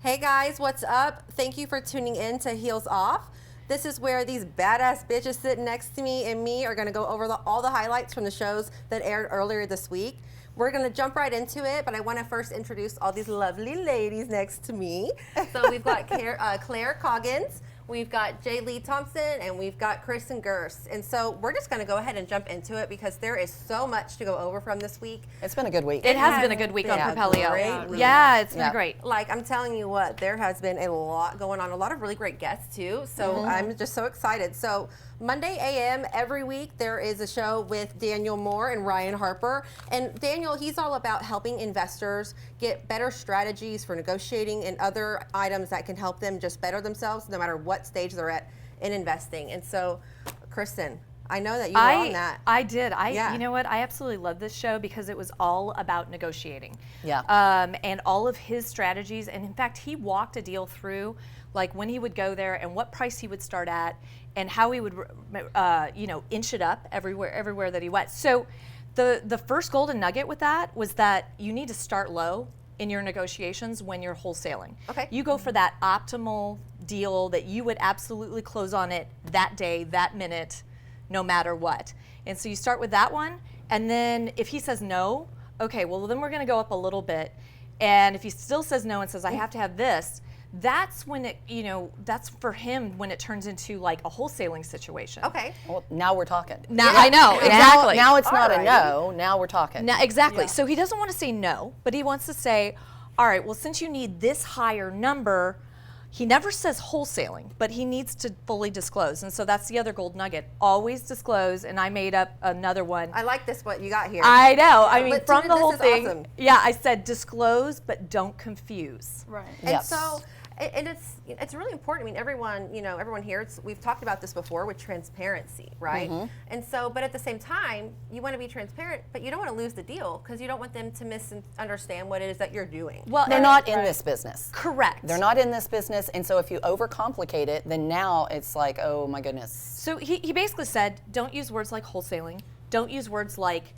Hey guys, what's up? Thank you for tuning in to Heels Off. This is where these badass bitches sitting next to me and me are gonna go over all the highlights from the shows that aired earlier this week. We're gonna jump right into it, but I wanna first introduce all these lovely ladies next to me. So we've got Claire Coggins, we've got J. Lee Thompson, and we've got Kristin Gerst. And so we're just gonna go ahead and jump into it because there is so much to go over from this week. It's been a good week. It has been a good week on Propelio. Great. Yeah, it's been great. Like, I'm telling you what, there has been a lot going on, a lot of really great guests too. So I'm just so excited. So Monday AM every week, there is a show with Daniel Moore and Ryan Harper. And Daniel, he's all about helping investors get better strategies for negotiating and other items that can help them just better themselves no matter what stage they're at in investing. And so, Kristin, I know that you were on that. I did. You know what? I absolutely love this show because it was all about negotiating. Yeah. And all of his strategies. And in fact, he walked a deal through, like when he would go there and what price he would start at and how he would, inch it up everywhere that he went. So the first golden nugget with that was that you need to start low in your negotiations when you're wholesaling. Okay. You go for that optimal deal that you would absolutely close on it that day, that minute, no matter what. And so you start with that one, and then if he says no, okay, well then we're gonna go up a little bit. And if he still says no and says, I have to have this, that's when it, that's for him when it turns into like a wholesaling situation. Okay. Well, now we're talking. Now, I know, exactly. Now it's not a no, now we're talking. Now, exactly. Yeah. So he doesn't want to say no, but he wants to say, all right, well, since you need this higher number, he never says wholesaling, but he needs to fully disclose. And so that's the other gold nugget. Always disclose, and I made up another one. I like this, what you got here. I know. I mean, from the whole thing. Awesome. Yeah, I said disclose, but don't confuse. Right. And so, and it's really important. I mean, everyone here, we've talked about this before with transparency, right? And so, but at the same time, you want to be transparent, but you don't want to lose the deal because you don't want them to misunderstand what it is that you're doing. Well, they're not in this business. Correct. They're not in this business, and so if you overcomplicate it, then now it's like, oh my goodness. So he basically said, don't use words like wholesaling. Don't use words like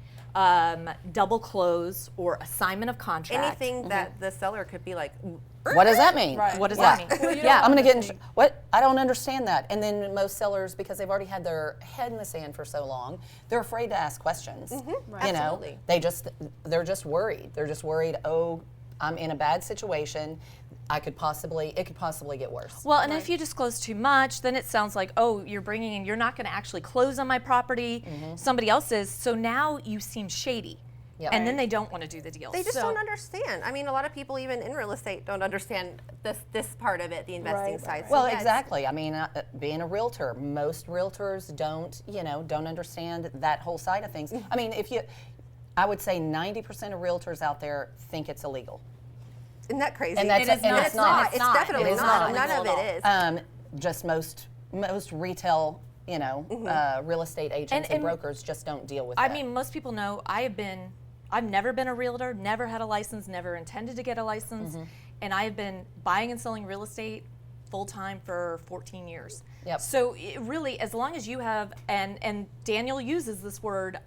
double close or assignment of contract. Anything that the seller could be like, what does that mean? Right. What does that mean? Well, yeah. I'm going to get in. What? I don't understand that. And then most sellers, because they've already had their head in the sand for so long, they're afraid to ask questions. Right. Absolutely. They're just worried. They're just worried. Oh, I'm in a bad situation. It could possibly get worse. Well, and if you disclose too much, then it sounds like, oh, you're not going to actually close on my property. Somebody else is. So now you seem shady. Yep. And then they don't want to do the deal. They just don't understand. I mean, a lot of people even in real estate don't understand this part of it, the investing side. So Well, exactly. I mean, being a realtor, most realtors don't understand that whole side of things. I mean, I would say 90% of realtors out there think it's illegal. Isn't that crazy? And it's not. It's definitely not. None of it is. Just most retail, real estate agents and brokers just don't deal with that. I mean, most people know I've never been a realtor, never had a license, never intended to get a license, and I have been buying and selling real estate full-time for 14 years. Yep. So it really, as long as you have, and Daniel uses this word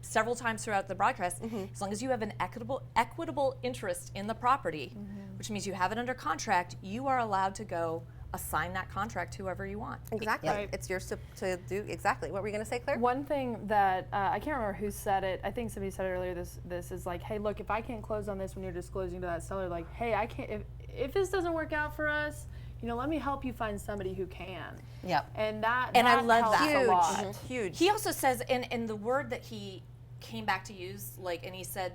several times throughout the broadcast, as long as you have an equitable interest in the property, which means you have it under contract, you are allowed to go assign that contract to whoever you want. Exactly. Right. It's yours to do exactly. What were you going to say, Claire? One thing that I can't remember who said it. I think somebody said it earlier. This is like, hey, look, if I can't close on this when you're disclosing to that seller, like, hey, I can't. If this doesn't work out for us, let me help you find somebody who can. Yeah. And that I love helps that. a lot. Huge. He also says, and the word that he came back to use, and he said,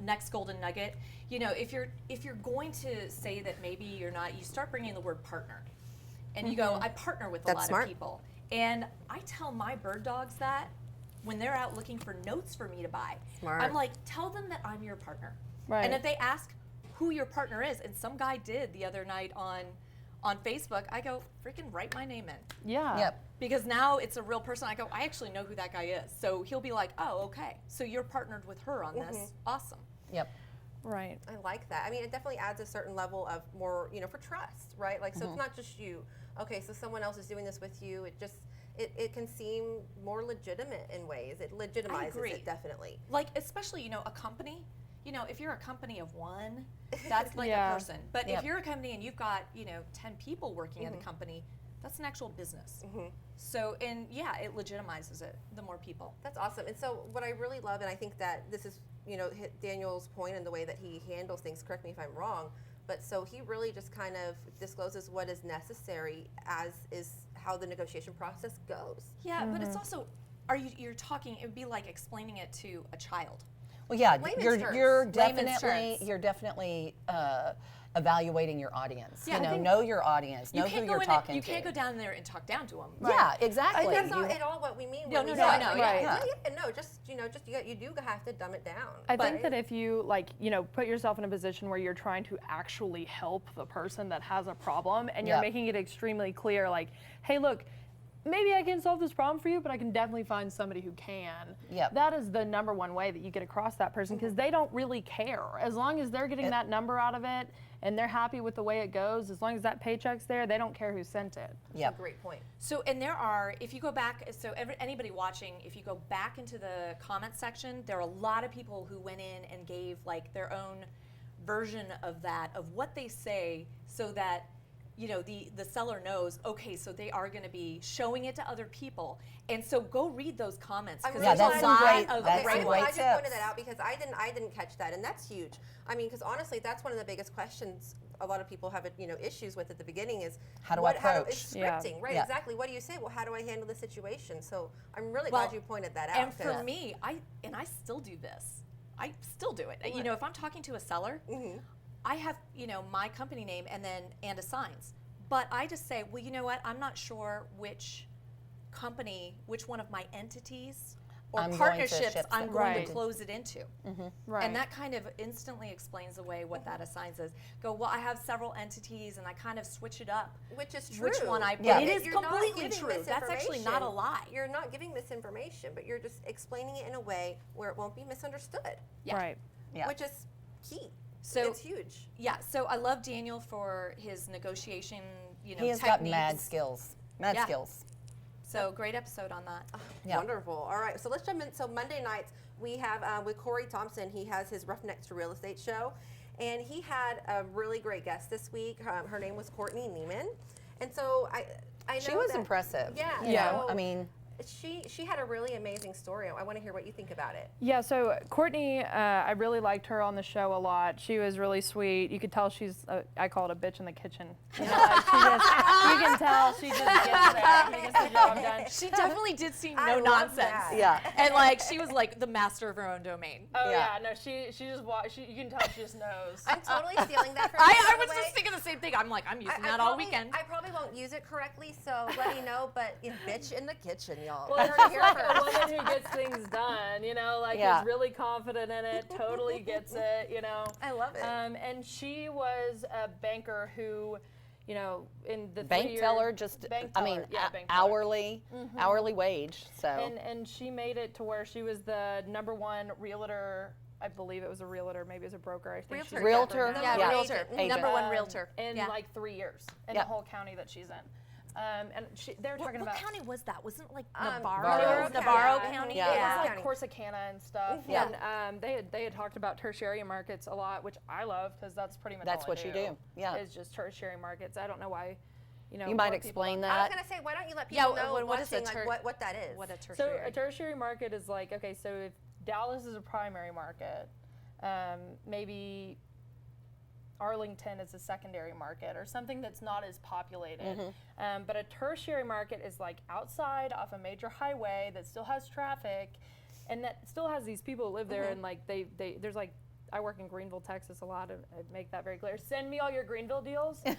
next golden nugget, if you're going to say that maybe you're not, you start bringing the word partner. And you go, I partner with a lot of people. And I tell my bird dogs that when they're out looking for notes for me to buy. Smart. I'm like, tell them that I'm your partner. Right. And if they ask who your partner is, and some guy did the other night on Facebook, I go, freaking write my name in. Yeah. Yep. Because now it's a real person. I go, I actually know who that guy is. So he'll be like, oh, okay. So you're partnered with her on this. Awesome. Yep. Right. I like that. I mean, it definitely adds a certain level of more, for trust, right? Like, so it's not just you. Okay, so someone else is doing this with you. It can seem more legitimate in ways. It legitimizes it, definitely. Like, especially, a company, if you're a company of one, that's like Yeah. a person. But Yep. if you're a company and you've got, 10 people working at the company, that's an actual business. So, and yeah, it legitimizes it, the more people. That's awesome. And so what I really love, and I think that this is, hit Daniel's point in the way that he handles things, correct me if I'm wrong, but so he really just kind of discloses what is necessary, as is how the negotiation process goes. Yeah, but it's also, you're talking, it would be like explaining it to a child. Well, yeah, Layman's you're terms. Layman's terms. definitely evaluating your audience. Yeah, I think know your audience, know who you're talking to. You can't go down there and talk down to them. Yeah, exactly. That's not at all what we mean. No, when we no, say- I know, yeah. Yeah, no, just you do have to dumb it down. I think that if you put yourself in a position where you're trying to actually help the person that has a problem, and you're Yep. making it extremely clear, like, hey, look, maybe I can solve this problem for you, but I can definitely find somebody who can. Yep. That is the number one way that you get across that person, because they don't really care. As long as they're getting that number out of it and they're happy with the way it goes, as long as that paycheck's there, they don't care who sent it. Yep. Great point. So, and there are, if you go back, so anybody watching, if you go back into the comment section, there are a lot of people who went in and gave like their own version of that, of what they say, so that the seller knows, okay, so they are going to be showing it to other people. And so go read those comments. I'm 'cause really there's a that's lot great- of that's great some ones. great I just pointed tips. that out because I didn't catch that, and that's huge. I mean, because honestly, that's one of the biggest questions a lot of people have issues with at the beginning is How do I approach? It's Yeah. scripting, right? Yeah. Exactly. What do you say? Well, how do I handle the situation? So I'm really Well, glad you pointed that out. And for 'cause- me, I still do this. I still do it. If I'm talking to a seller, I have my company name and assigns. But I just say, well, you know what? I'm not sure which one of my entities or I'm going to partnerships ship I'm them. going Right. to close it into. Right. And that kind of instantly explains away what that assigns as. Go, well, I have several entities, and I kind of switch it up. Which is true. Which one I? Yeah. It is You're not completely giving true. That's actually not a misinformation. lie. You're not giving misinformation, but you're just explaining it in a way where it won't be misunderstood, Yeah. Right. Yeah. which is key. So it's huge. Yeah. So I love Daniel for his negotiation. He has got mad techniques. skills. Yeah. Skills. So great episode on that. Yeah. Wonderful. All right, so let's jump in. So Monday nights we have with Corey Thompson. He has his Roughnecks to Real Estate show, and he had a really great guest this week. Her name was Courtney Neiman, and so I know She was that- impressive. Yeah. Yeah. so I mean, she had a really amazing story. I want to hear what you think about it. Yeah, so Courtney, I really liked her on the show a lot. She was really sweet. You could tell she's, I call it a bitch in the kitchen. You know, like you can tell she just gets it and gets the job done. She definitely did seem I no love nonsense. that. yeah. And like she was like the master of her own domain. Oh Yeah. yeah, no, she just you can tell she just knows. I'm totally stealing that from I you, by was the way. just thinking the same thing. I'm like, I'm using I that all probably- weekend. I probably won't use it correctly, so let me know. But bitch in the kitchen, y'all. Well, You heard it here she's like a first. woman who gets things done, like Yeah. is really confident in it, totally gets it, I love it. And she was a banker who, in the Bank 3-year teller, just, bank I mean, teller, yeah, bank teller. hourly wage. So, And she made it to where she was the #1 realtor. I believe it was a realtor, maybe it was a broker. I think she's a Realtor, broker now. yeah, yeah. realtor, Agent. number one realtor. in Yeah. like 3 years in Yep. the whole county that she's in. And they were talking what about county was that? Wasn't it like Navarro Navarro County. County? Yeah. It Yeah. was like Corsicana and stuff. Yeah. And they had talked about tertiary markets a lot, which I love because that's pretty much That's all what I you do. Yeah. Is just tertiary markets. I don't know why. you more might people explain don't- I was that. gonna say, why don't you let Yeah, people know what is a watching what that is? What a So tertiary. a tertiary market is like, okay, so if Dallas is a primary market, maybe Arlington is a secondary market or something that's not as populated. But a tertiary market is like outside off a major highway that still has traffic and that still has these people who live there and like there's like, I work in Greenville, Texas a lot. I make that very clear. Send me all your Greenville deals. They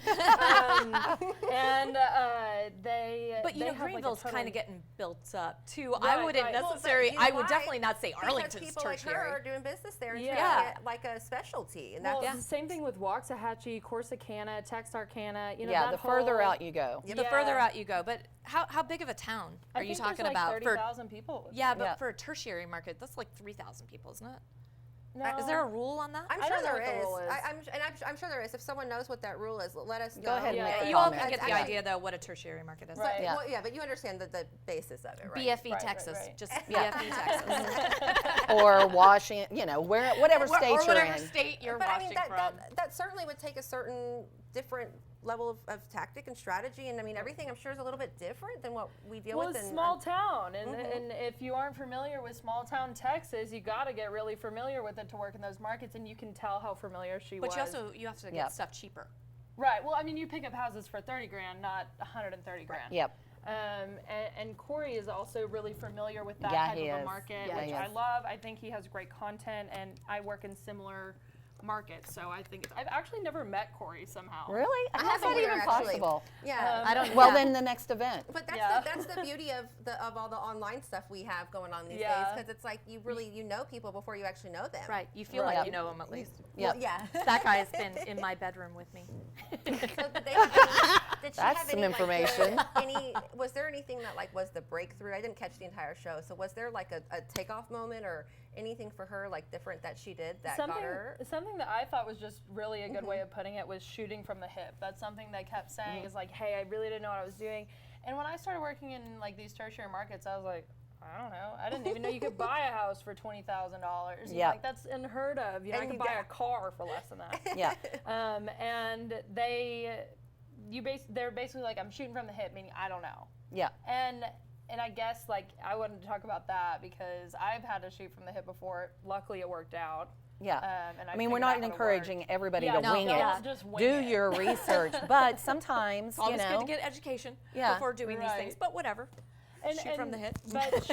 But they have, like, a Greenville's ton kind of getting built up too. Right, I wouldn't right. Well, but necessarily. you know I would why? definitely not say Because Arlington's people like her tertiary. are doing business there and Yeah. trying to get like a specialty, and Well, that's it's the same thing with Waxahachie, Corsicana, Texarkana. Yeah, that the further whole- out you go. The Yeah. further out you go, but how big of a town I are you think there's talking like about? 30,000 people. Yeah, but Yeah. for a tertiary market, that's like 3,000 people, isn't it? No. Is there a rule on that? I'm I sure don't know there what the is. rule is. I'm sure there is. If someone knows what that rule is, let us know. Go ahead and make a You all comment. can get the Actually- idea, though, what a tertiary market is. Right. Yeah. Well, yeah, but you understand the basis of it, right? BFE Right, Texas, right. just BFE Texas, Or Washington, whatever state or you're whatever in. state you're But I watching mean, from. that certainly would take a certain different level of tactic and strategy, and I mean, everything I'm sure is a little bit different than what we deal Well, with it's in small town, and if you aren't familiar with small town Texas, you got to get really familiar with it to work in those markets, and you can tell how familiar she But was. you have to get Yep. stuff cheaper. Right. Well, I mean, you pick up houses for 30 grand, not 130 grand. Yep. And Corey is also really familiar with that Yeah, type he of a is. market, Yeah, which he I is. love. I think he has great content, and I work in similar markets, so I think I've actually never met Corey somehow. Really? How's haven't that either, even actually. possible? Yeah. I don't. Well, yeah. then the next event. But Yeah. that's the beauty of all the online stuff we have going on these Yeah. days, because it's like you know people before you actually know them. Right, you feel Right. like you know them at least. Yep. Well, yeah. That guy has been in my bedroom with me. So did they have did she That's have some any, like, information. was there anything that like was the breakthrough? I didn't catch the entire show. So was there like a takeoff moment or anything for her like different that she did that got her? Something that I thought was just really a good way of putting it was shooting from the hip. That's something they kept saying is like, hey, I really didn't know what I was doing. And when I started working in like these tertiary markets, I was like, I don't know. I didn't even know you could buy a house for $20,000. Yeah. Like that's unheard of. You know, And I you could buy got- a car for less than that. Yeah. And they're basically like, I'm shooting from the hip, meaning I don't know. Yeah. And I guess like I wanted to talk about that because I've had to shoot from the hip before. Luckily, it worked out. Yeah. And I mean, we're figured not out how to encouraging work. everybody Yeah, to no, wing don't it. just wing Do it. your research, but sometimes, Always good to get education Yeah. before doing these things, Right. but whatever. Shoot from the hip. But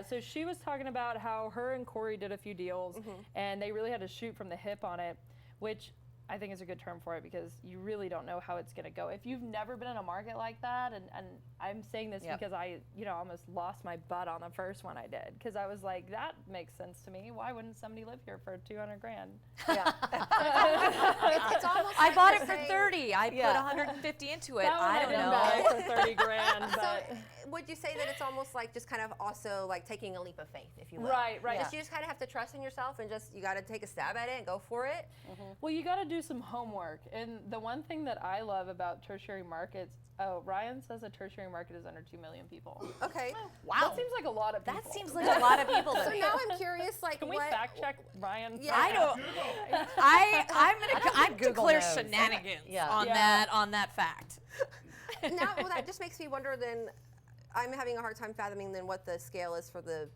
so she was talking about how her and Corey did a few deals, and they really had to shoot from the hip on it, which I think is a good term for it because you really don't know how it's going to go. If you've never been in a market like that, and I'm saying this Yep. because I almost lost my butt on the first one I did because I was like, that makes sense to me. Why wouldn't somebody live here for 200 grand? Yeah. It's almost I like bought you're it for saying- 30. I Yeah. put 150 into it. That one I don't didn't know. buy for 30 grand, So but would you say that it's almost like just kind of also like taking a leap of faith, if you will? Right. Just you just kind of have to trust in yourself and just you got to take a stab at it and go for it. well, you got to do some homework. And the one thing that I love about tertiary markets, Ryan says a tertiary market is under 2 million people. Okay. Wow. That seems like a lot of people. That seems like a lot of people. So To me. now I'm curious, like Can we what? fact check Ryan? Yeah. I don't. I'm Google declare knows. shenanigans Yeah. on Yeah. that fact. Now, well, that just makes me wonder. Then, I'm having a hard time fathoming then what the scale is for the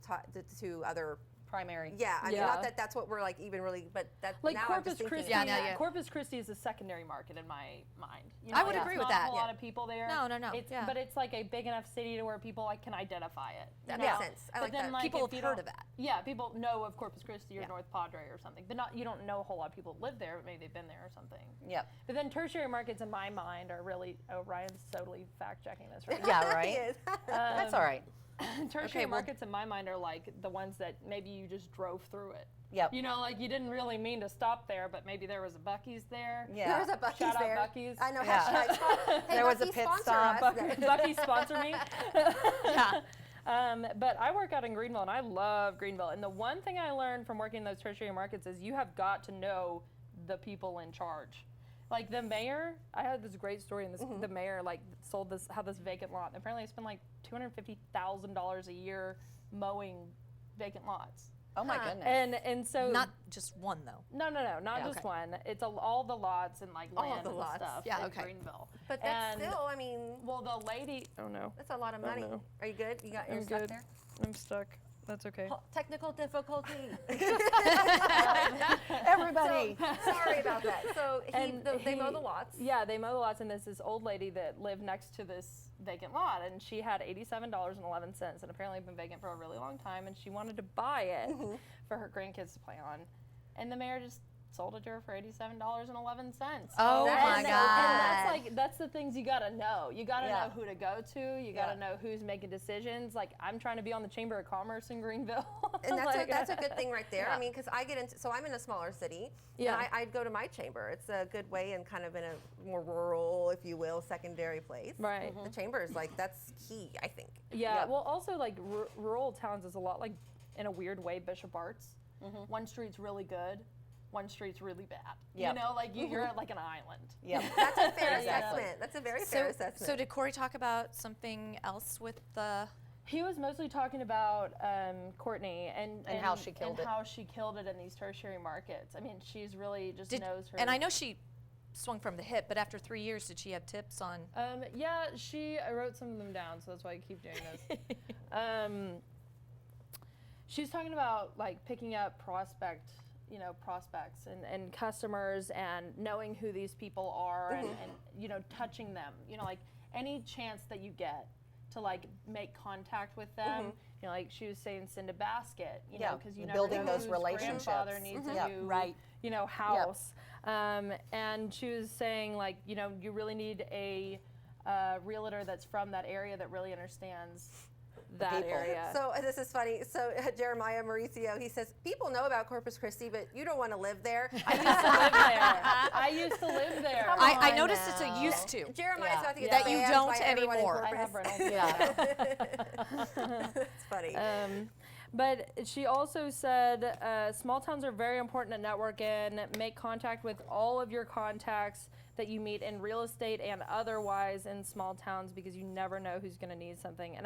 two other. Primary. Yeah, I mean, Yeah. not that that's what we're like even really, but that Like now I'm Corpus just thinking. Christi, about Yeah, yeah. Corpus Christi is a secondary market in my mind. You I would there's agree with not that, A yeah. lot of people there. No. It's, Yeah. But it's like a big enough city to where people like can identify it. you That know? makes sense. I But like then, that. People if have you heard don't- of that. Yeah, people know of Corpus Christi or Yeah. North Padre or something, but you don't know a whole lot of people that live there. But maybe they've been there or something. Yep. But then tertiary markets in my mind are really. Oh, Ryan's totally fact checking this right now. Yeah, He right? is. That's all right. Tertiary well- markets in my mind are like the ones that maybe you just drove through it. Yep. You know, like you didn't really mean to stop there, but maybe there was a Buc-ee's there. Yeah. There was a Buc-ee's Shout out there. Buc-ee's. I know. Yeah. Hashtag. Hey, There was a Buc-ee's pit sponsor stop. us. Buc-ee's sponsor me. Yeah. But I work out in Greenville, and I love Greenville. And the one thing I learned from working in those tertiary markets is you have got to know the people in charge. Like the mayor, I had this great story, and the mayor like had this vacant lot. And apparently, they spend like $250,000 a year mowing vacant lots. Oh my goodness. And so Not just one though. no, not Yeah. just Okay. one. It's all the lots and like All of land the and lots. stuff Yeah, in okay. Greenville. But that's And- still, I mean, well, the lady. Oh no, that's a lot of money. no. Are you good? You got I'm you're stuck good. there. I'm stuck. That's okay. Technical difficulty. Everybody. Sorry about that. So they mow the lots. Yeah, they mow the lots, and there's this old lady that lived next to this vacant lot, and she had $87.11, and apparently been vacant for a really long time, and she wanted to buy it for her grandkids to play on, and the mayor just sold it to her for $87.11. Oh That my is so God. And that's the things you gotta know. You gotta Yeah. know who to go to. You gotta Yeah. know who's making decisions. Like I'm trying to be on the Chamber of Commerce in Greenville. And that's, Like, that's a good thing right there. Yeah. I mean, because I get into, so I'm in a smaller city. Yeah. And I'd go to my chamber. It's a good way and kind of in a more rural, if you will, secondary place. Right. The chamber is like, that's key, I think. Yeah. Yep. Well, also like rural towns is a lot like, in a weird way, Bishop Arts. one street's really good, one street's really bad. Yep. You know, like you're at like an island. Yeah. That's a fair Exactly. assessment. That's a very fair assessment. So did Corey talk about something else with the? He was mostly talking about Courtney and how she killed it. how she killed it in these tertiary markets. I mean, she's really just knows her. And I know she swung from the hip, but after 3 years, did she have tips on? Yeah, I wrote some of them down, so that's why I keep doing this. She's talking about like picking up prospects and customers and knowing who these people are and touching them. Like any chance that you get to like make contact with them. Like she was saying, send a basket. Because you never building know those whose relationships. grandfather needs a new house. And she was saying like you really need a realtor that's from that area that really understands that area. So this is funny. So Jeremiah Mauricio, he says, people know about Corpus Christi, but you don't want to live there. I used to live there. I noticed it's a used to. Jeremiah's about to get That you banned don't by everyone in anymore. I have Corpus. rentals. It's funny. But she also said small towns are very important to network in. Make contact with all of your contacts that you meet in real estate and otherwise in small towns because you never know who's going to need something. And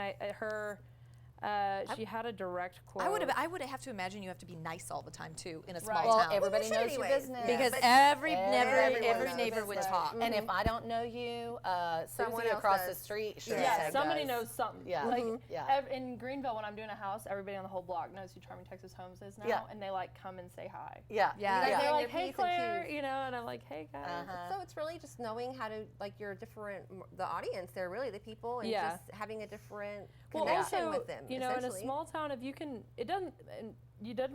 she had a direct quote. I would have to imagine you have to be nice all the time too in a small Well, town. everybody Well, you knows should your anyways. business. because But every everyone neighbor knows would that. talk. And if I don't know you, Someone Susie else across does. the street sure Yeah, as heck somebody does. knows something. Yeah. Like Yeah. in Greenville, when I'm doing a house, everybody on the whole block knows who Charming Texas Homes is now, Yeah. and they like come and say hi. Yeah. Yeah. You guys They're get like, your "Hey P's and Claire," Q's. and I'm like, "Hey guys." So it's really just knowing how to, like, your different, the audience, they're really the people, and Yeah. just having a different Well, connection also, with them. in a essentially. small town, if you can, it doesn't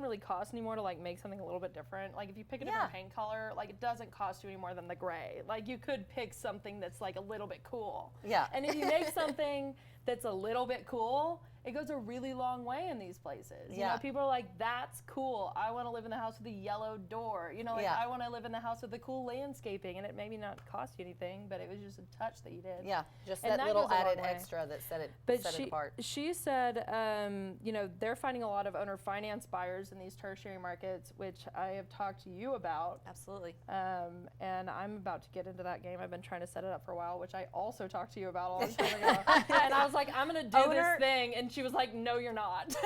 really cost anymore to like make something a little bit different. Like if you pick a different paint color, like it doesn't cost you any more than the gray. Like you could pick something that's like a little bit cool. Yeah. And if you make something that's a little bit cool, it goes a really long way in these places. You Yeah. know, people are like, that's cool. I want to live in the house with a yellow door. Yeah. I want to live in the house with the cool landscaping, and it maybe not cost you anything, but it was just a touch that you did. Yeah, just And that little goes a long added way. extra that set it But apart. she said, they're finding a lot of owner finance buyers in these tertiary markets, which I have talked to you about. Absolutely. And I'm about to get into that game. I've been trying to set it up for a while, which I also talked to you about all the time ago. And I was like, I'm going to do this thing. And she was like, no, you're not.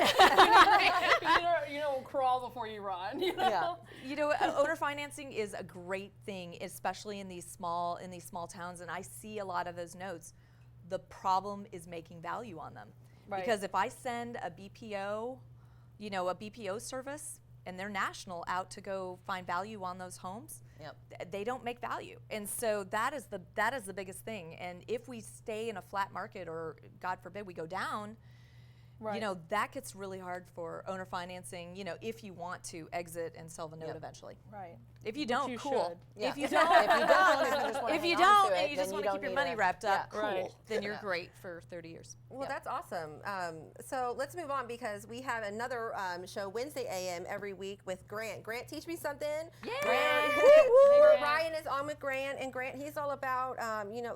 you don't crawl before you run. You know? Yeah. Owner financing is a great thing, especially in these small towns, and I see a lot of those notes. The problem is making value on them. Right. Because if I send a BPO, a BPO service, and they're national out to go find value on those homes, they don't make value. And so that is the biggest thing. And if we stay in a flat market, or God forbid we go down, that gets really hard for owner financing, if you want to exit and sell the note eventually. Right. If you don't, you cool. should. Yeah. If you don't, if you don't, and you just want to keep your money wrapped up, cool. Right. Then you're great for 30 years. Well, that's awesome. So let's move on, because we have another show Wednesday AM every week with Grant. Grant, teach me something. Yeah. Grant. Grant. Ryan is on with Grant, and Grant, he's all about,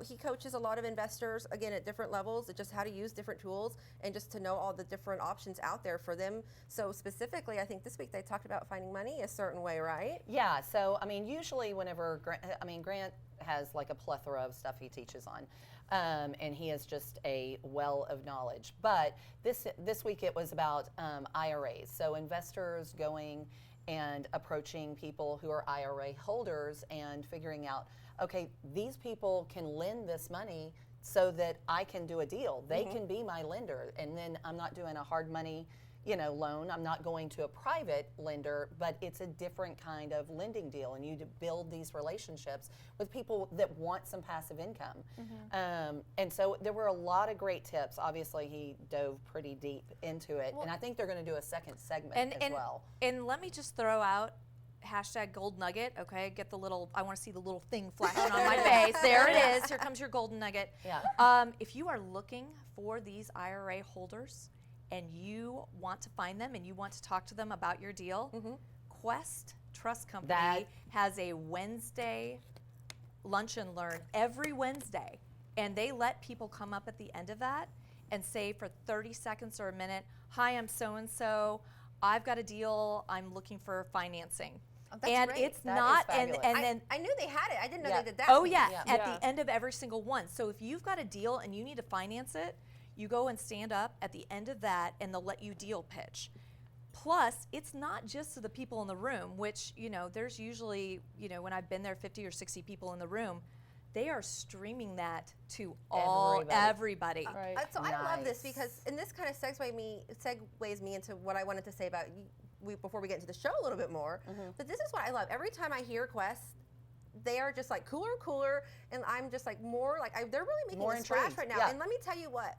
he coaches a lot of investors, again, at different levels, just how to use different tools and just to know all the different options out there for them. So specifically, I think this week they talked about finding money a certain way, right? Yeah, so usually whenever Grant has like a plethora of stuff he teaches on, and he is just a well of knowledge. But this week it was about IRAs, so investors going and approaching people who are IRA holders and figuring out, okay, these people can lend this money so that I can do a deal. They can be my lender, and then I'm not doing a hard money loan. I'm not going to a private lender, but it's a different kind of lending deal, and you build these relationships with people that want some passive income. And so there were a lot of great tips. Obviously, he dove pretty deep into it, and I think they're going to do a second segment as well. And let me just throw out #gold nugget, okay? Get the little, I want to see the little thing flashing on my face. There it is. Here comes your golden nugget. Yeah. If you are looking for these IRA holders and you want to find them and you want to talk to them about your deal, Quest Trust Company has a Wednesday lunch and learn every Wednesday, and they let people come up at the end of that and say for 30 seconds or a minute, hi, I'm so-and-so. I've got a deal, I'm looking for financing. Oh, that's and great. it's That is not, and fabulous. then I knew they had it. I didn't know Yeah. they did that. oh piece. yeah, Yeah. at Yeah. the end of every single one. So if you've got a deal and you need to finance it, you go and stand up at the end of that and they'll let you deal pitch. Plus, it's not just to the people in the room, which, there's usually, when I've been there 50 or 60 people in the room, they are streaming that to everybody. Right. So I love this Nice. because, and this kind of segues me into what I wanted to say about before we get into the show a little bit more. But this is what I love. Every time I hear Quest, they are just like cooler, and I'm just like more like they're really making More a splash intrigued. right now. Yeah. And let me tell you what,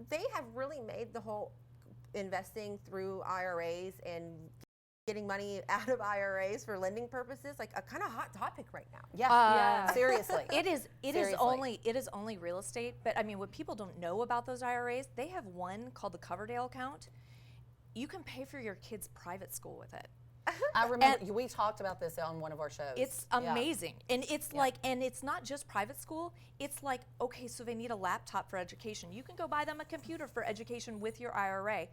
they have really made the whole investing through IRAs and getting money out of IRAs for lending purposes like a kind of hot topic right now. Yeah. Yeah. Seriously. It is Seriously. only real estate, but I mean, what people don't know about those IRAs, they have one called the Coverdale account. You can pay for your kids' private school with it. I remember we talked about this on one of our shows. It's Yeah. amazing. And it's like, and it's not just private school. It's like, okay, so they need a laptop for education. You can go buy them a computer for education with your IRA.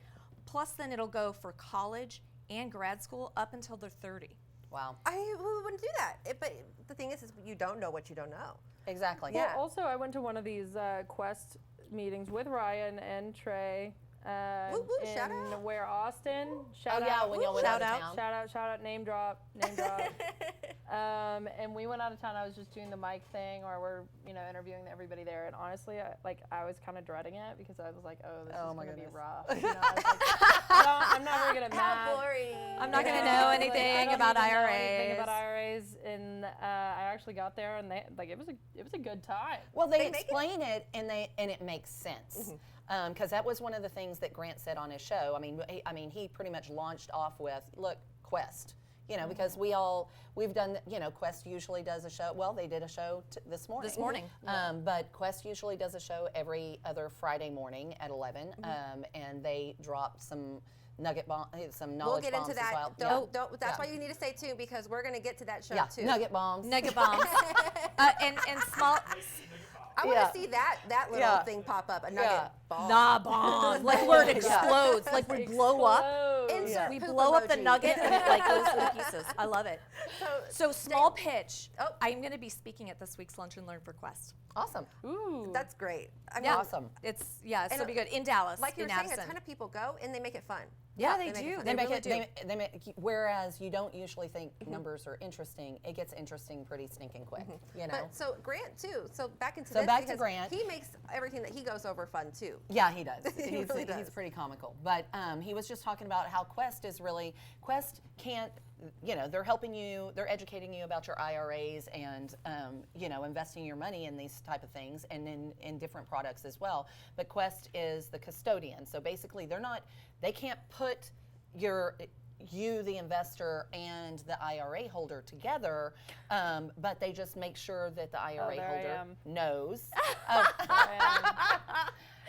Plus then it'll go for college and grad school up until they're 30. Wow. Who wouldn't do that? But the thing is you don't know what you don't know. Exactly. Yeah. Well, also, I went to one of these Quest meetings with Ryan and Trey Woo, woo, in shout out. where Austin. Shout Oh yeah, out. when y'all went Shout out of out. town. Shout out, name drop. And we went out of town. I was just doing the mic thing, or we're interviewing everybody there. And honestly, I was kind of dreading it because I was like, oh, this is my gonna be goodness. rough. I was like, I'm not very good at math. How boring. I'm not going to Yeah, know I anything don't about even know IRAs. anything about IRAs, and I actually got there, and it was a good time. Well, they make it- explain it, and it makes sense. Because that was one of the things that Grant said on his show. He pretty much launched off with, look, Quest. Because we've done, Quest usually does a show. Well, they did a show this morning. This morning. But Quest usually does a show every other Friday morning at 11, and they drop some knowledge We'll bombs get into as that. well. Don't. That's why you need to stay tuned because we're going to get to that show Yeah, too. nugget bombs. Nugget bombs. and small, I want Yeah. to see that little Yeah. thing pop up. A nugget Yeah. bomb. nah bomb. Like where it explodes. Like we blow up. Explode. Insert We poop blow up the emoji. nugget and it like goes to pieces. I love it. So small pitch. Oh. I'm going to be speaking at this week's Lunch and Learn for Quest. Awesome. Ooh. That's great. I mean, Yeah. Awesome. It's it's And gonna be good in Dallas. like you in were saying, Addison. a ton of people go and they make it fun. Yeah, they they make it do. fun. They They make really it. do. They make. Whereas you don't usually think numbers are interesting, it gets interesting pretty stinking quick. But so Grant too. So back into So this back to because Grant. he makes everything that he goes over fun too. Yeah, he does. He he's, really he's does. pretty comical. But he was just talking about how Quest can't, they're helping you, they're educating you about your IRAs and, investing your money in these type of things and in different products as well. But Quest is the custodian. So basically they can't put you, the investor, and the IRA holder together, but they just make sure that the IRA there I holder am. knows. And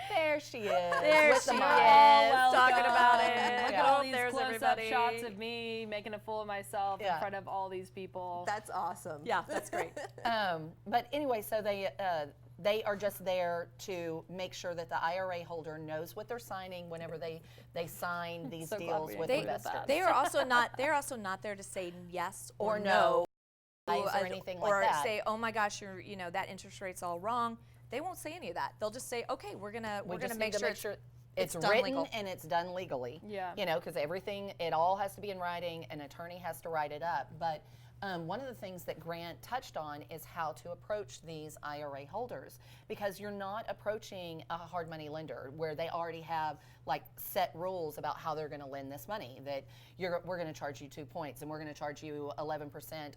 There she is. There with the she mic. is, talking about it. Look Yeah. at all Oh, these there's close-up everybody. shots of me making a fool of myself Yeah. in front of all these people. That's awesome. Yeah, that's great. But anyway, so they are just there to make sure that the IRA holder knows what they're signing whenever they sign these So glad deals we with included investors. that. They are also not there to say yes or Or no. or anything like or that. say, oh my gosh, that interest rate's all wrong. They won't say any of that. They'll just say, okay, we're gonna just make need to sure it's done written legal. and it's done legally. Yeah. Because it all has to be in writing. An attorney has to write it up. But one of the things that Grant touched on is how to approach these IRA holders, because you're not approaching a hard money lender where they already have like set rules about how they're going to lend this money. That we're going to charge you 2 points and we're going to charge you 11%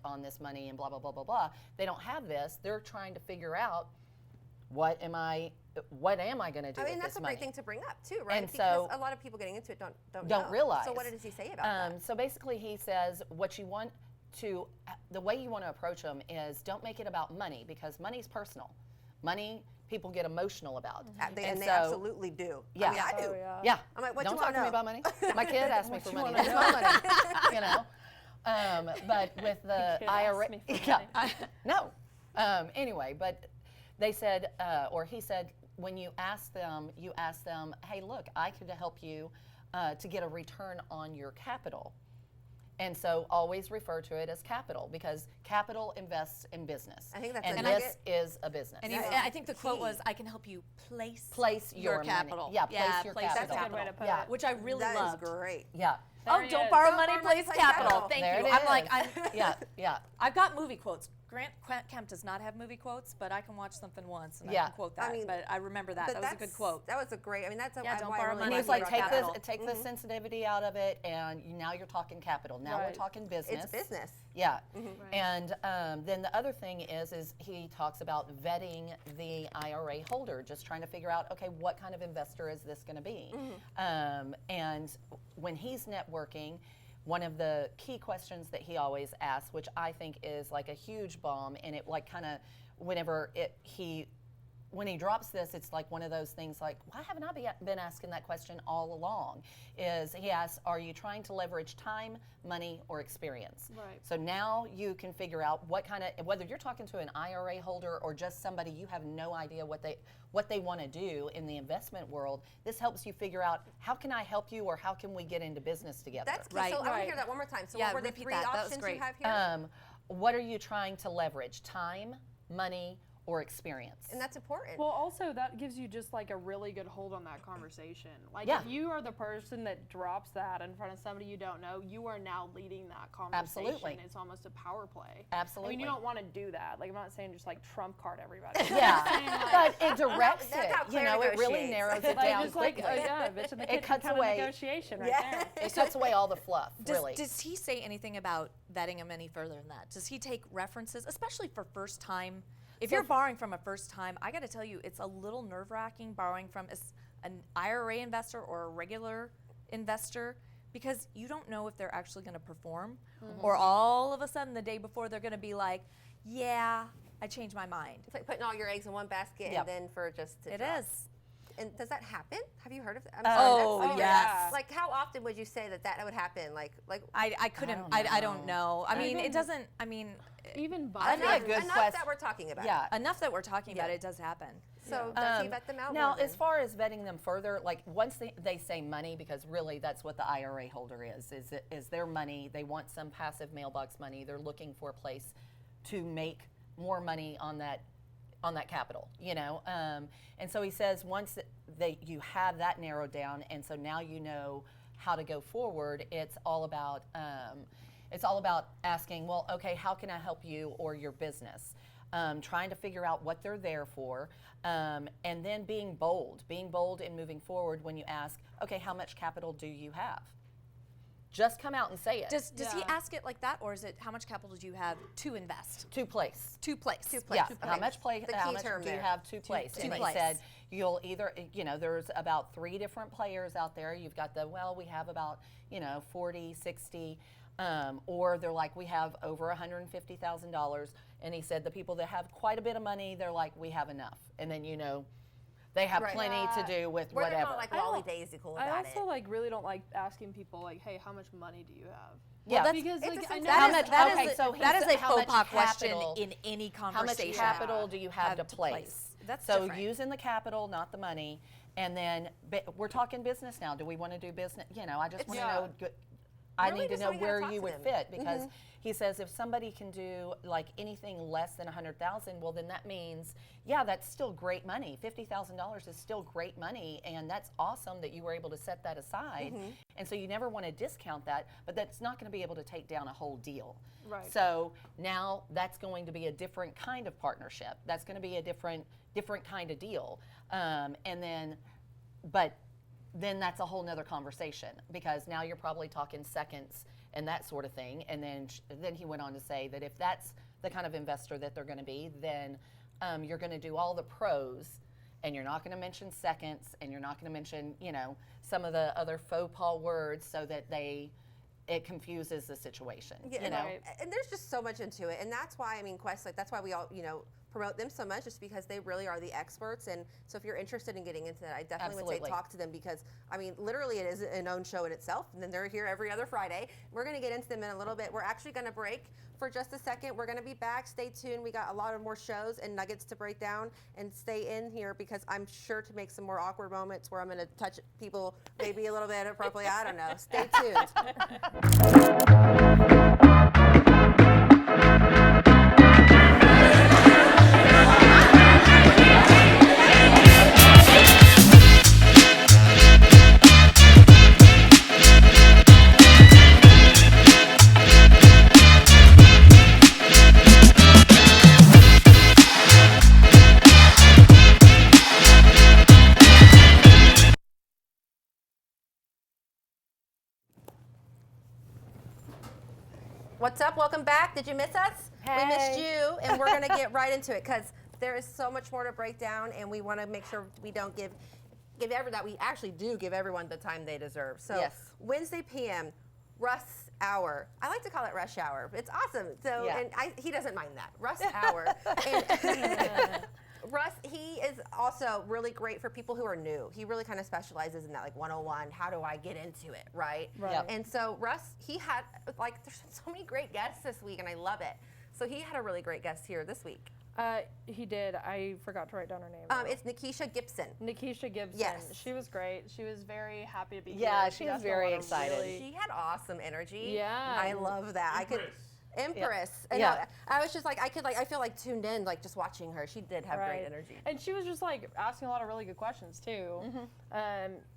on this money and blah blah blah blah blah. They don't have this. They're trying to figure out what am I going to do I mean, with that's this a money? great thing to bring up too, right? And because so- a lot of people getting into it don't Don't know. realize. So what does he say about that? So basically, he says the way you want to approach them is don't make it about money, because money's personal. Money, people get emotional about. And they so- absolutely do. Yeah. I mean, I do. Oh, yeah. Yeah. I'm like, what don't you talk wanna to me know? about money. My kid asked me for you money. wanna That's my money. But with the kid IRA, asked me for yeah, money. no. Anyway, but they said, or he said, when you ask them, hey, look, I could help you to get a return on your capital. And so always refer to it as capital, because capital invests in business. I think that's and a this nugget. is a business. And, Yeah. and I think the quote was, I can help you place your money. capital. Yeah, place your place capital. That's a good way to put Yeah. it. Which I really That loved. is great. Yeah. Oh, There he don't is. borrow Don't money, borrow money, place place capital. capital. Thank There you. it I'm like, is. Yeah. I've got movie quotes. Grant Kemp does not have movie quotes, but I can watch something once and I Yeah. can quote that. I mean, but I remember that. But That was a good quote. That was a great. I mean, that's a Yeah, don't why I borrow really money. And like he's like, about take capital. the sensitivity out of it, and now you're talking capital. Now we're Right. talking business. It's business. Yeah. Right. And then the other thing is he talks about vetting the IRA holder, just trying to figure out, okay, what kind of investor is this going to be? And when he's networking, one of the key questions that he always asks, which I think is like a huge bomb, and it like kind of whenever when he drops this, it's like one of those things like, why haven't I been asking that question all along? Is he asks, are you trying to leverage time, money, or experience? Right. So now you can figure out what kind of, whether you're talking to an IRA holder or just somebody you have no idea what they want to do in the investment world. This helps you figure out, how can I help you, or how can we get into business together? That's key. Right. So I want to Right. hear that one more time. So Yeah, what were the repeat three that. That was options great. you have here? What are you trying to leverage? Time, money, or experience? And that's important. Well, also that gives you just like a really good hold on that conversation. Like Yeah. if you are the person that drops that in front of somebody you don't know, you are now leading that conversation. Absolutely. It's almost a power play. Absolutely. I mean, you don't want to do that. Like I'm not saying just like trump card everybody. Yeah, but it directs That's how it. Claire It really negotiates. narrows it Like down just like quickly. yeah, bitch in the kitchen cuts kind away- of negotiation right Yeah. there. It cuts away all the fluff, Does, really. does he say anything about vetting him any further than that? Does he take references, especially for first time? If you're borrowing from a first time, I got to tell you, it's a little nerve wracking borrowing from an IRA investor or a regular investor, because you don't know if they're actually going to perform, or all of a sudden the day before they're going to be like, yeah, I changed my mind. It's like putting all your eggs in one basket Yep. and then for just to It drop. is. And does that happen? Have you heard of that? Oh, that's- yes. Like how often would you say that would happen? Like I couldn't, don't I don't know. I mean, it Even- doesn't, I mean, Even That'd be a buying good enough quest- that we're talking about. Yeah. enough that we're talking about Yeah. it does happen. So does he vet them out? Now, more than- as far as vetting them further, like once they say money, because really that's what the IRA holder is their money. They want some passive mailbox money. They're looking for a place to make more money on that capital, and so he says once you have that narrowed down, and so now you know how to go forward. It's all about asking, well, okay, how can I help you or your business? Trying to figure out what they're there for, and then being bold in moving forward when you ask, okay, how much capital do you have? Just come out and say it. Does he Yeah. ask it like that, or is it how much capital do you have to invest? to place. To place. Yeah, to how place. much play? The How key much term do you there. have to place? to And he place. said you'll either, there's about 3 different players out there. You've got we have about 40, 60, or they're like, we have over $150,000. And he said the people that have quite a bit of money, they're like, we have enough. And then they have Right. plenty to do with Where they're whatever. not like I don't- lolly daisical I about also it. like really don't like asking people like, hey, how much money do you have? Yeah. that's- Because it's like a I know How That much- is, that okay, is so a, he that is said a how faux much pas question capital- in any How much conversation. capital do you have to place? That's so different. using the capital, not the money, and then we're talking business now. Do we want to do business? I just want to Yeah. know. I Really need to just know want you to where talk you to would them. fit, because he says if somebody can do like anything less than 100,000, well then that means that's still great money. $50,000 is still great money, and that's awesome that you were able to set that aside. And so you never want to discount that, but that's not going to be able to take down a whole deal. Right. So now that's going to be a different kind of partnership. That's going to be a different kind of deal, but then that's a whole nother conversation, because now you're probably talking seconds and that sort of thing. And then he went on to say that if that's the kind of investor that they're going to be, then you're going to do all the pros, and you're not going to mention seconds, and you're not going to mention some of the other faux pas words, so that it confuses the situation. Yeah, you know? Right. and there's just so much into it, and that's why Quest, that's why we all promote them so much just because they really are the experts. And so if you're interested in getting into that, I definitely would say talk to them because, I mean, literally it is an own show in itself. And then they're here every other Friday. We're going to get into them in a little bit. We're actually going to break for just a second. We're going to be back. Stay tuned. We got a lot of more shows and nuggets to break down, and stay in here because I'm sure to make some more awkward moments where I'm going to touch people maybe a little bit appropriately. I don't know. Stay tuned. What's up? Welcome back. Did you miss us? Hey. We missed you, and we're going to get right into it because there is so much more to break down, and we want to make sure we don't give we actually do give everyone the time they deserve. So Yes. Wednesday PM, rush hour. I like to call it rush hour. It's awesome. So Yeah. and he doesn't mind that. Rush hour. And Russ, he is also really great for people who are new. He really kind of specializes in that, like 101, how do I get into it, right? Yep. And so Russ, he had, like, there's so many great guests this week, and I love it. So he had a really great guest here this week. He did. I forgot to write down her name. It's Nikisha Gibson. Nikisha Gibson. Yes. She was great. She was very happy to be here. Yeah, she was asked a very lot of excited. really- She had awesome energy. Yeah. I love that. Empress. And Yeah. I was just like, I feel like tuned in, like just watching her. She did have great energy. And she was just like asking a lot of really good questions too.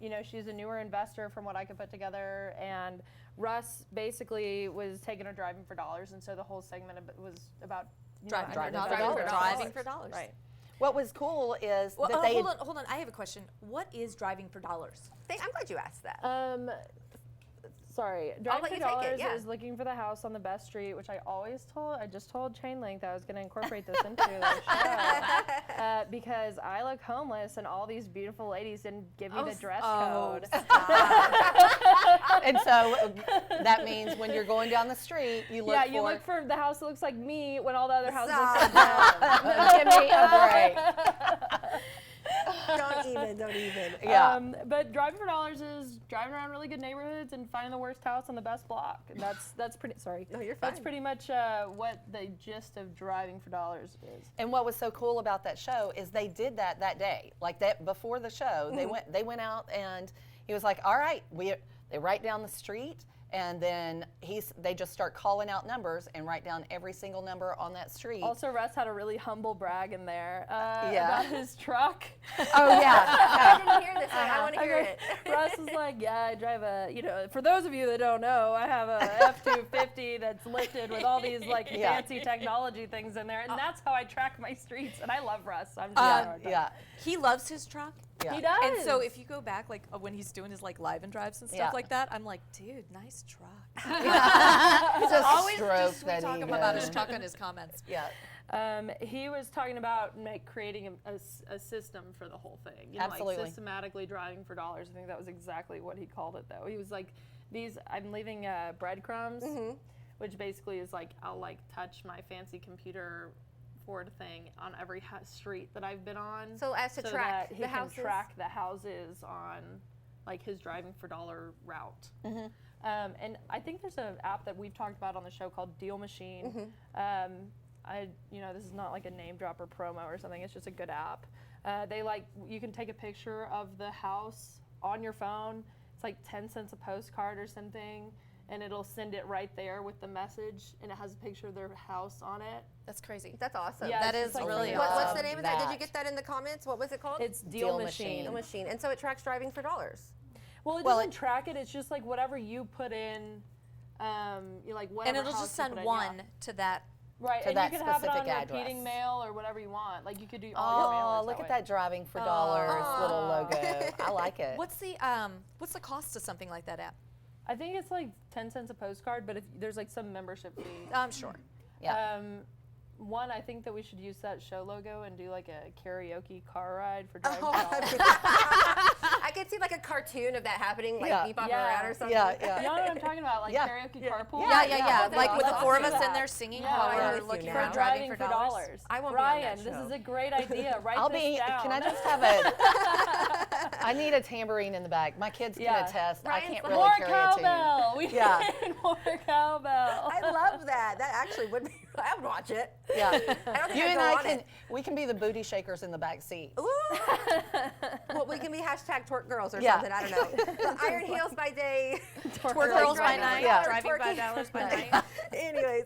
You know, she's a newer investor from what I could put together, and Russ basically was taking her driving for dollars, and so the whole segment was about Driving for dollars. Driving for dollars. Right. What was cool is Well, that they hold on. I have a question. What is driving for dollars? I'm glad you asked that. Sorry, I'll driving let for you take it, dollars yeah. is looking for the house on the best street, which I just told Chain Link that I was going to incorporate this into the show because I look homeless and all these beautiful ladies didn't give me the dress code. and so that means when you're going down the street, you look You look for the house that looks like me when all the other houses Stop. look like them. give me a break. Don't even. Yeah. But driving for dollars is driving around really good neighborhoods and finding the worst house on the best block. And that's pretty. Sorry. No, you're fine. That's pretty much what the gist of driving for dollars is. And what was so cool about that show is they did that day, like that before the show. They went out and he was like, "All right, they write down the street." And then they just start calling out numbers and write down every single number on that street. Also, Russ had a really humble brag in there about his truck. Oh yeah. I didn't hear this one. I want to hear it. Russ was like, "Yeah, I drive for those of you that don't know, I have a F-250 that's lifted with all these like fancy technology things in there, and that's how I track my streets." And I love Russ. I'm just Yeah. He loves his truck. Yeah. He does. And so if you go back, like when he's doing his like live and drives and stuff Yeah. like that, I'm like, dude, nice truck. It's a Always stroke just that talk he about his does. truck on his comments. Yeah. He was talking about creating a system for the whole thing. You know, Absolutely. like systematically driving for dollars. I think that was exactly what he called it, though. He was like, I'm leaving breadcrumbs, which basically is like, I'll like touch my fancy computer Ford thing on every street that I've been on. So as to track that he the can houses? track the houses on like his driving for dollar route. And I think there's an app that we've talked about on the show called Deal Machine. This is not like a name drop or promo or something. It's just a good app. You can take a picture of the house on your phone. It's like 10 cents a postcard or something, and it'll send it right there with the message, and it has a picture of their house on it. That's crazy. That's awesome. Yeah, That it's is just, like, really really What's awesome. the name of that? Did you get that in the comments? What was it called? It's Deal Deal Machine. Deal Machine. And so it tracks driving for dollars. Well, it doesn't track it. It's just like whatever you put in, whatever And it'll house just you send put in, one to that. Right, to and that you can have it on specific repeating address. mail or whatever you want. Like you could do all your mailers Look that at way. that driving for dollars little logo. I like it. What's the cost of something like that app? I think it's like 10 cents a postcard, but if there's like some membership fee. I'm sure. Yeah. One, I think that we should use that show logo and do like a karaoke car ride for driving Oh, for dollars. I could see like a cartoon of that happening, like Yeah. bebopping Yeah. around or something. Yeah, You yeah. know what I'm talking about? Like Yeah. karaoke Yeah. carpool? Yeah. That's Like with the awesome. four of Do us in that. there singing Yeah. while I'm we're with you looking now. for For driving for dollars. dollars. I won't be on Ryan, that this show. is a great idea. Write I'll this be. down. Can I just have a? I need a tambourine in the back. My kids can Yeah. attest. I Ryan's can't the- really more carry a tune. cowbell. We Yeah. need more cowbell. I love that. That actually would be. I would watch it. Yeah. I don't think You I'd and go I on can. it. We can be the booty shakers in the back seat. Ooh. Well, we can be hashtag twerk girls or Yeah. something. I don't know. The iron heels by day. Twerk girls by night, Yeah. driving by Twerking. dollars by night. Anyways,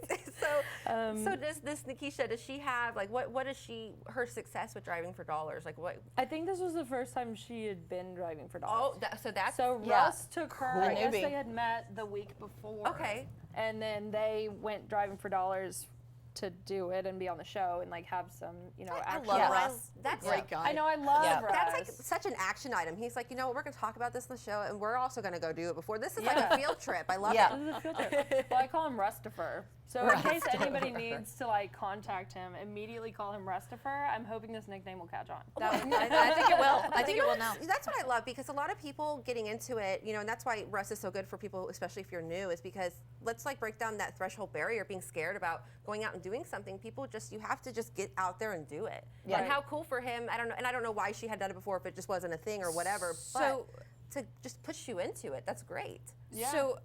so does this Nikisha? Does she have like what is she her success with driving for dollars? Like what? I think this was the first time she had been driving for dollars. Oh, so that's So Yeah. Russ took her. Cool. I guess Newbie. they had met the week before. Okay. And then they went driving for dollars to do it and be on the show and like have some, I action. love Yeah. Russ. That's Great guy. I know, I love Yeah. Russ. That's like such an action item. He's like, you know what, we're going to talk about this in the show, and we're also going to go do it before. This is like a Yeah. field trip. I love Yeah. it. This is a field trip. Well, I call him Rustifer. So in case anybody needs to like contact him, immediately call him Rustifer. I'm hoping this nickname will catch on. I think it will. I think it will now. That's what I love, because a lot of people getting into it, and that's why Russ is so good for people, especially if you're new, is because let's like break down that threshold barrier, being scared about going out and doing something. People you have to just get out there and do it. Yeah. And how cool for him. I don't know, and I don't know why she had done it before, if it just wasn't a thing or whatever. So- but to just push you into it, that's great. Yeah. So,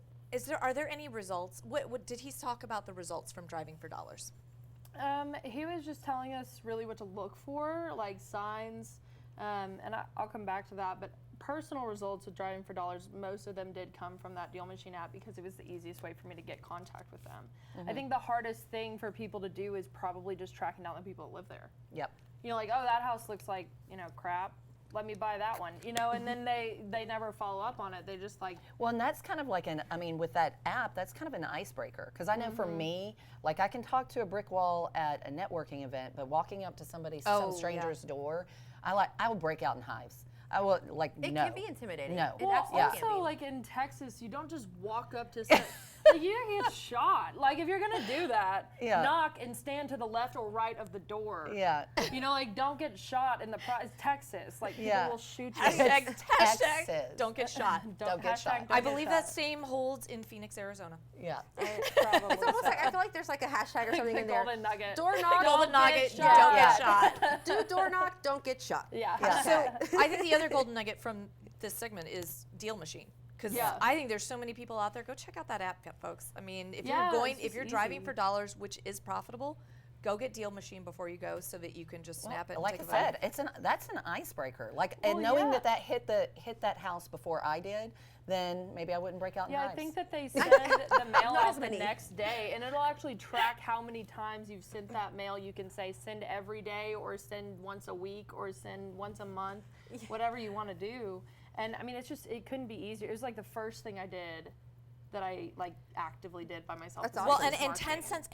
are there any results? What did he talk about the results from driving for dollars? He was just telling us really what to look for, like signs, and I'll come back to that. But personal results with driving for dollars, most of them did come from that Deal Machine app because it was the easiest way for me to get contact with them. I think the hardest thing for people to do is probably just tracking down the people that live there. Yep. Like, oh, that house looks like, crap. Let me buy that one, and then they never follow up on it. They just like, Well, and that's kind of like with that app, that's kind of an icebreaker. Because I know for me, like I can talk to a brick wall at a networking event, but walking up to some stranger's door, I will break out in hives. I will like It no. can be intimidating. No. It well, absolutely can also be. like in Texas, you don't just walk up to like you don't get shot. Like if you're gonna do that, Yeah. knock and stand to the left or right of the door. Yeah. Like don't get shot in it's Texas. Like people Yeah. will shoot you. Hashtag Texas. don't get shot. Don't get hashtag shot. don't I get believe shot. that same holds in Phoenix, Arizona. Yeah. Probably It's almost like I feel like there's like a hashtag or something the in there. golden nugget. Door knock, Golden don't nugget, get don't shot. get shot. Do door knock, don't get shot. Yeah. Yeah. So I think the other golden nugget from this segment is Deal Machine. Because Yeah. I think there's so many people out there. Go check out that app, folks. I mean, if Yeah, you're it's if you're just driving easy. for dollars, which is profitable, go get Deal Machine before you go, so that you can just snap it. And Like I take said, that's an icebreaker. Like, and Well, knowing yeah. that hit that house before I did, then maybe I wouldn't break out in Yeah, I hives. think that they send the mail Not out as the many. next day, and it'll actually track how many times you've sent that mail. You can say send every day, or send once a week, or send once a month, whatever you want to do. And I mean, it couldn't be easier. It was like the first thing I did that I like actively did by myself. That's was Well, awesome. and marketing.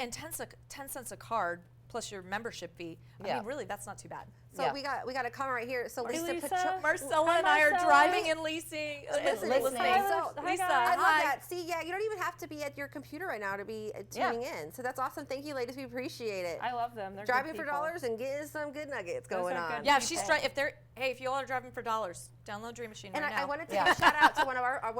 10 cents a card plus your membership fee. I Yeah. mean, really, that's not too bad. So Yeah. we got a comment right here. So Hey, Lisa, Lisa. Marcella Hi, and I are Marcella. driving and leasing. Listen, listening. So, Hi, Lisa, guys. I love hi. that. See, yeah, you don't even have to be at your computer right now to be tuning in. So that's awesome. Thank you, ladies. We appreciate it. I love them. They're Driving good for people. dollars and getting some good nuggets Those going are on. good Yeah, if she's people. if you all are driving for dollars, download Dream Machine And right now. I wanted to Yeah. give a shout out to one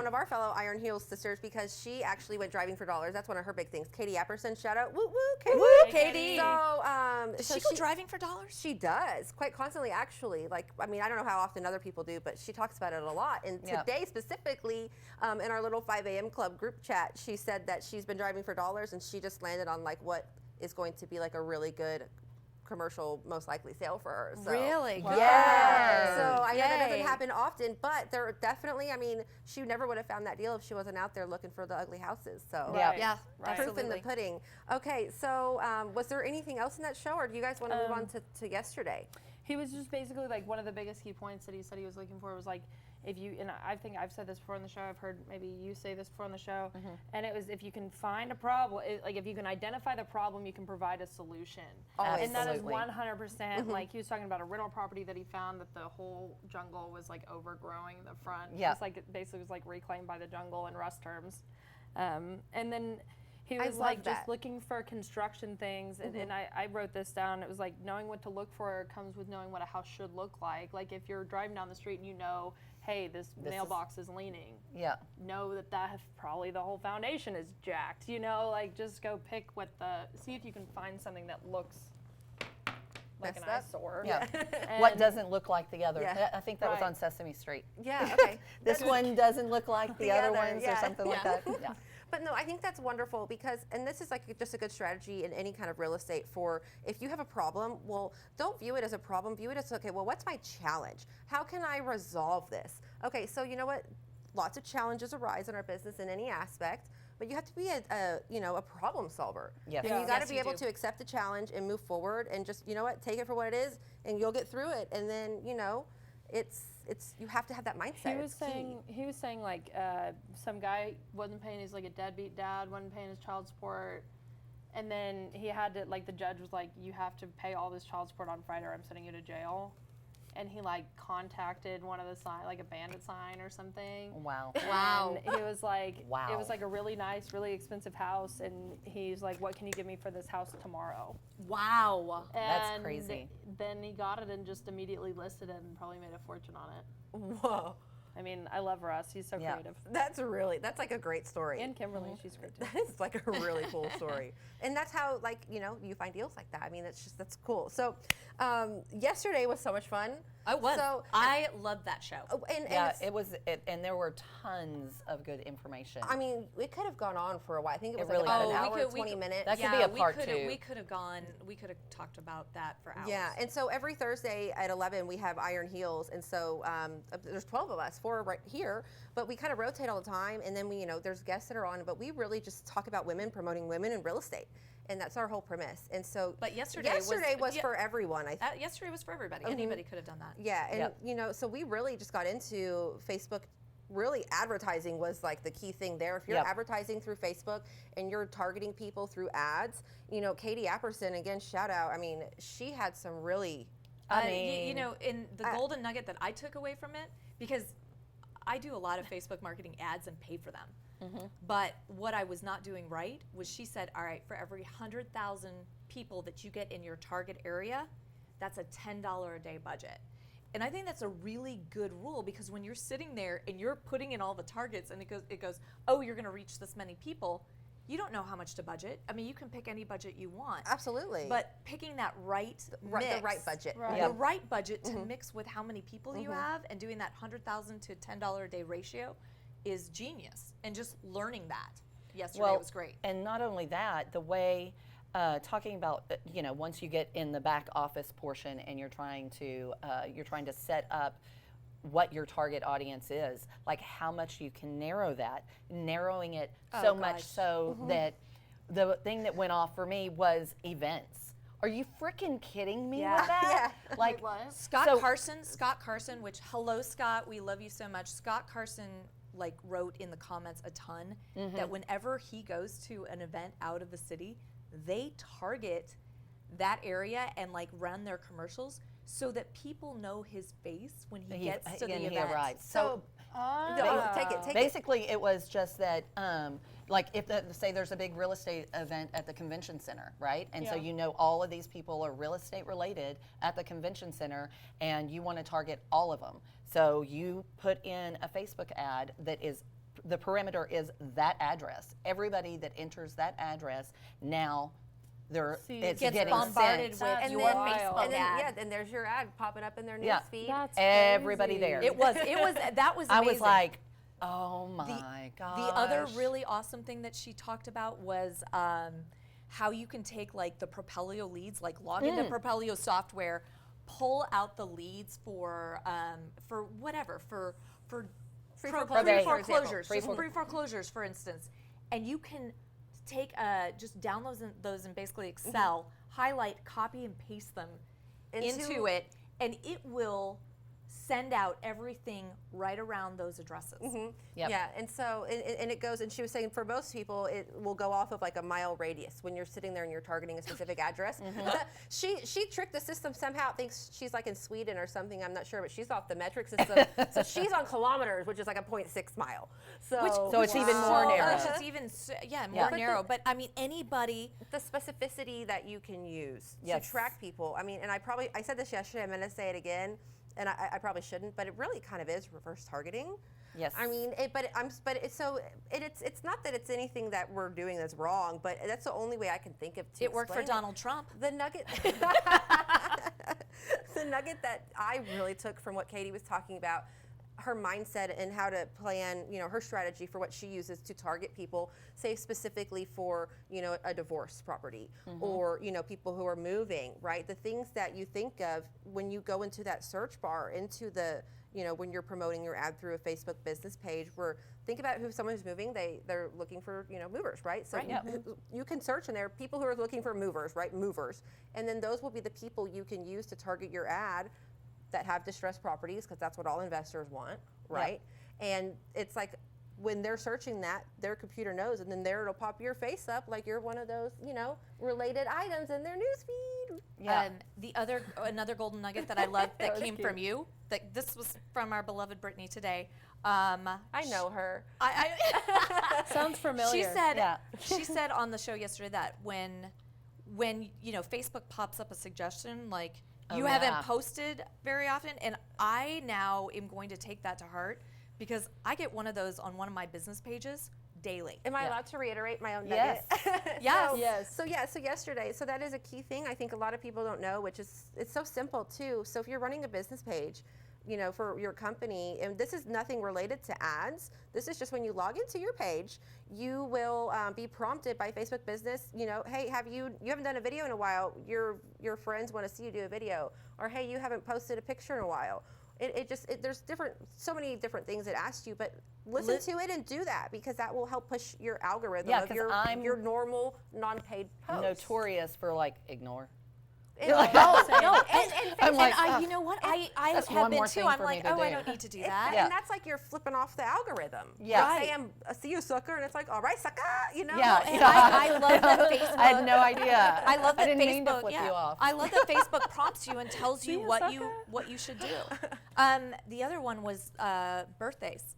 of our fellow Iron Heels sisters, because she actually went driving for dollars. That's one of her big things. Katie Apperson, shout out. Woo woo, Katie. Woo, Hey, Katie. So, Does so she go driving for dollars? She does quite constantly, actually. Like, I mean, I don't know how often other people do, but she talks about it a lot. And Yeah. today, specifically, in our little 5 a.m. club group chat, she said that she's been driving for dollars, and she just landed on like what is going to be like a really good commercial, most likely sale for her. So, Really? yeah. So I know that Yay. doesn't happen often, but there are definitely. I mean, she never would have found that deal if she wasn't out there looking for the ugly houses. So. Yeah. Right. Yeah, Right. Proof in the absolutely. pudding. Okay, so was there anything else in that show, or do you guys want to move on to yesterday? He was just basically like one of the biggest key points that he said he was looking for was like, if you, and I think I've said this before on the show, I've heard maybe you say this before on the show, and it was if you can find a problem, like if you can identify the problem, you can provide a solution. Always. And that is Absolutely. 100%, like he was talking about a rental property that he found that the whole jungle was like overgrowing the front. Yeah. Just like it basically was like reclaimed by the jungle in Russ terms. And then He I was love like that. just looking for construction things, and I wrote this down. It was like knowing what to look for comes with knowing what a house should look like. Like if you're driving down the street and you know, hey, this mailbox is leaning. Yeah. Know that probably the whole foundation is jacked. Like just go pick see if you can find something that looks like an Messed up. eyesore. Yeah. What doesn't look like the other? Yeah. I think that was Right. on Sesame Street. Yeah, okay. This one doesn't look like the other ones yeah. or something like that. Yeah. But no, I think that's wonderful because, and this is like just a good strategy in any kind of real estate for if you have a problem, well, don't view it as a problem, view it as, okay, well, what's my challenge? How can I resolve this? Okay, so you know what? Lots of challenges arise in our business in any aspect, but you have to be a problem solver. Yes. And you got to Yes, be you able do. to accept the challenge and move forward and just, you know what, take it for what it is and you'll get through it. And then, it's you have to have that mindset. He was saying like some guy wasn't paying his like a deadbeat dad, wasn't paying his child support, and then he had to like the judge was like, you have to pay all this child support on Friday or I'm sending you to jail. And he like contacted one of the sign, like a bandit sign or something. Wow. Wow. And he was like, Wow. it was like a really nice, really expensive house, and he's like, what can you give me for this house tomorrow? Wow. That's And crazy. Then he got it and just immediately listed it and probably made a fortune on it. Whoa. I mean, I love Russ. He's so Yeah. creative. That's like a great story. And Kimberly, she's great too. That is like a really cool story. And that's how, like, you find deals like that. I mean, that's cool. So yesterday was so much fun. I was. So, I loved that show. and Yeah, it's- it was, and there were tons of good information. I mean, it could have gone on for a while. I think it was really like about could an have. hour, 20 minutes. That could be a part two. We could have gone. We could have talked about that for hours. Yeah, and so every Thursday at 11 we have Iron Heels, and so there's 12 of us, 4 right here, but we kind of rotate all the time, and then we, there's guests that are on, but we really just talk about women, promoting women in real estate, and that's our whole premise. And so, But yesterday was for everyone. I think. Yesterday was for everybody. Anybody could have done that. Yeah, and Yep. so we really just got into Facebook. Really, advertising was like the key thing there. If you're Yep. advertising through Facebook and you're targeting people through ads, Katie Apperson, again, shout out. I mean, she had some really. I mean, in the golden nugget that I took away from it, because I do a lot of Facebook marketing ads and pay for them. Mm-hmm. But what I was not doing right was she said, all right, for every 100,000 people that you get in your target area, that's a $10 a day budget. And I think that's a really good rule, because when you're sitting there and you're putting in all the targets and it goes, oh, you're going to reach this many people, you don't know how much to budget. I mean, you can pick any budget you want. Absolutely. But picking that right mix, the right budget. Right. Yep. the right budget to mix with how many people you have, and doing that 100,000 to $10 a day ratio is genius. And just learning that yesterday was great. And not only that, the way talking about once you get in the back office portion and you're trying to set up what your target audience is, like how much you can narrowing it so much gosh. so that the thing that went off for me was events. Are you freaking kidding me with that? Yeah. Like Wait, what? Scott Carson, which, hello Scott, we love you so much. Scott Carson wrote in the comments a ton that whenever he goes to an event out of the city, they target that area and run their commercials so that people know his face when he gets to the event. He arrives. So, take it. Basically, it was just that, say there's a big real estate event at the convention center, right? And so Yeah. all of these people are real estate related at the convention center, and you want to target all of them. So you put in a Facebook ad that is, the perimeter is that address. Everybody that enters that address now, it's Gets getting bombarded sent. with And your then- Facebook And then, ad. and there's your ad popping up in their news Yeah. feed. That's Everybody crazy. there. It was that was I amazing. was like, oh my gosh. The other really awesome thing that she talked about was how you can take the Propelio leads, log into Propelio software, pull out the leads for whatever, for free probate, for foreclosures, example. free foreclosures, for instance, and you can take just download those in basically Excel, highlight, copy, and paste them into it, and it will send out everything right around those addresses. Yep. Yeah, and so and it goes, and she was saying for most people it will go off of like a mile radius when you're sitting there and you're targeting a specific address. She tricked the system somehow, thinks she's like in Sweden or something, I'm not sure, but she's off the metric system. So she's on kilometers, which is like a 0.6 mile. So it's even more narrow. It's even more narrow. But I mean, anybody. The specificity that you can use Yes. to track people. I mean, and I said this yesterday, I'm going to say it again, and I probably shouldn't, but it really kind of is reverse targeting. Yes. I mean, it's not that it's anything that we're doing that's wrong, but that's the only way I can think of to It worked for explain it. Donald Trump. The nugget, the nugget that I really took from what Katie was talking about, her mindset and how to plan, her strategy for what she uses to target people, say specifically for, a divorce property or, people who are moving, right? The things that you think of when you go into that search bar, into the, when you're promoting your ad through a Facebook business page, where think about who someone who's moving, they're looking for, movers, right? So you can search and there are people who are looking for movers, right? Movers. And then those will be the people you can use to target your ad that have distressed properties, because that's what all investors want, right? And it's like when they're searching that, their computer knows, and then there it'll pop your face up like you're one of those, related items in their newsfeed. Yeah. Another golden nugget that I loved that came from you. This was from our beloved Brittany today. I know her. Sounds familiar. She said on the show yesterday that when Facebook pops up a suggestion like you haven't posted very often, and I now am going to take that to heart because I get one of those on one of my business pages daily. Am I allowed to reiterate my own nugget? Yes. So yesterday, so that is a key thing I think a lot of people don't know, which is it's so simple too. So if you're running a business page, for your company, and this is nothing related to ads. This is just when you log into your page, you will be prompted by Facebook Business. Hey, you haven't done a video in a while. Your friends want to see you do a video, or hey, you haven't posted a picture in a while. There's so many different things it asks you, but listen to it and do that because that will help push your algorithm of your normal non-paid posts. Notorious for ignore. You know what? I have been too. I'm like, I don't need to do that. And that's like you're flipping off the algorithm. Yeah. Right. I see you, sucker, and it's like, all right, sucker, Yeah. And I love that Facebook. I had no idea. I love that didn't Facebook. mean to flip you off. I love that Facebook prompts you and tells you what you should do. The other one was birthdays.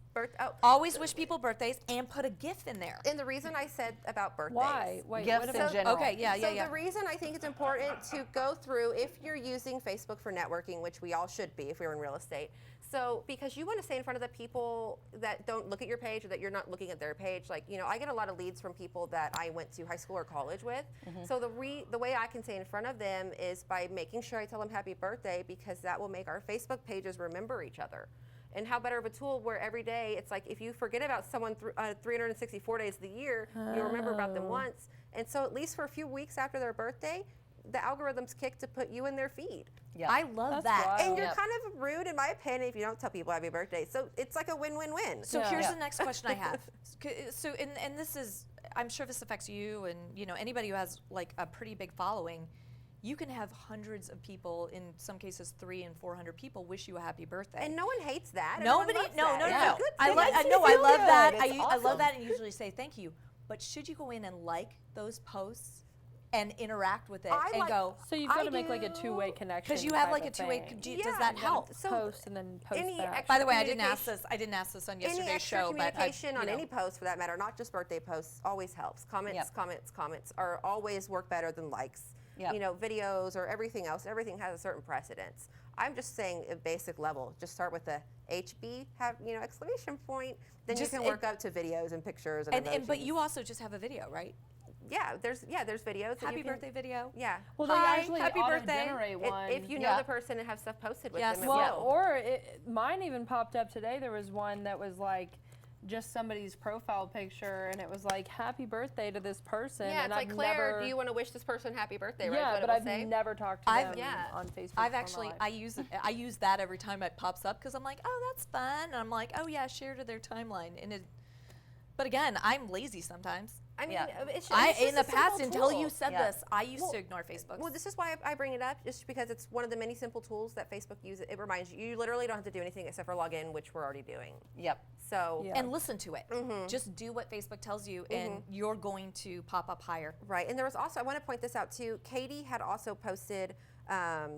Always wish people birthdays and put a GIF in there. And the reason I said about birthdays. Why? Wait, Gifts in general. Okay, So the reason I think it's important to go through, if you're using Facebook for networking, which we all should be if we're in real estate, so because you want to stay in front of the people that don't look at your page or that you're not looking at their page. Like, I get a lot of leads from people that I went to high school or college with. So the way I can stay in front of them is by making sure I tell them happy birthday, because that will make our Facebook pages remember each other. And how better of a tool where every day it's like if you forget about someone 364 days of the year, you remember about them once. And so at least for a few weeks after their birthday, the algorithms kick to put you in their feed. Yeah. I love That's that. wild. And you're kind of rude, in my opinion, if you don't tell people happy birthday. So it's like a win-win-win. So here's the next question I have. So and this is, I'm sure this affects you and anybody who has like a pretty big following. You can have hundreds of people, in some cases 300 and 400 people, wish you a happy birthday. And no one hates that. Nobody, Everyone no. loves that. It's a good I thing. love, It makes no, you I feel love good. that. It's I love awesome. that, and usually say thank you. But should you go in and like those posts and interact with it and go? So you've got to make like a two-way connection. Because you have type like a of two-way. thing. Does that help? So Post and then post any back. extra By the way, I didn't ask communication- this on Any yesterday's extra show, but communication on any post, for that matter, not just birthday posts, always helps. Comments are always work better than likes. Yep. Videos or everything else. Everything has a certain precedence. I'm just saying at basic level. Just start with the HB, have exclamation point. Then you can work up to videos and pictures and but you also just have a video, right? Yeah, there's videos. that Happy you can- birthday video. Yeah. Well, they Hi, actually happy birthday. auto-generate one. If you know the person and have stuff posted with Yes. them, it Well, will. or mine even popped up today. There was one that was like just somebody's profile picture, and it was like "Happy birthday" to this person. Yeah, and it's like, I've Claire, never, do you want to wish this person happy birthday? Right? Yeah, What but it will I've say. never talked to them on Facebook. I've in my actually life. I use that every time it pops up because I'm like, oh, that's fun, and I'm like, oh yeah, share to their timeline, but again, I'm lazy sometimes. I mean, Yeah. it's In the just a past, simple until tool. you said Yeah. this, I used to ignore Facebook. Well, this is why I bring it up, just because it's one of the many simple tools that Facebook uses. It reminds you, you literally don't have to do anything except for log in, which we're already doing. Yep. So, Yeah. And listen to it. Just do what Facebook tells you, and you're going to pop up higher. right. And there was also, I want to point this out too, Katie had also posted,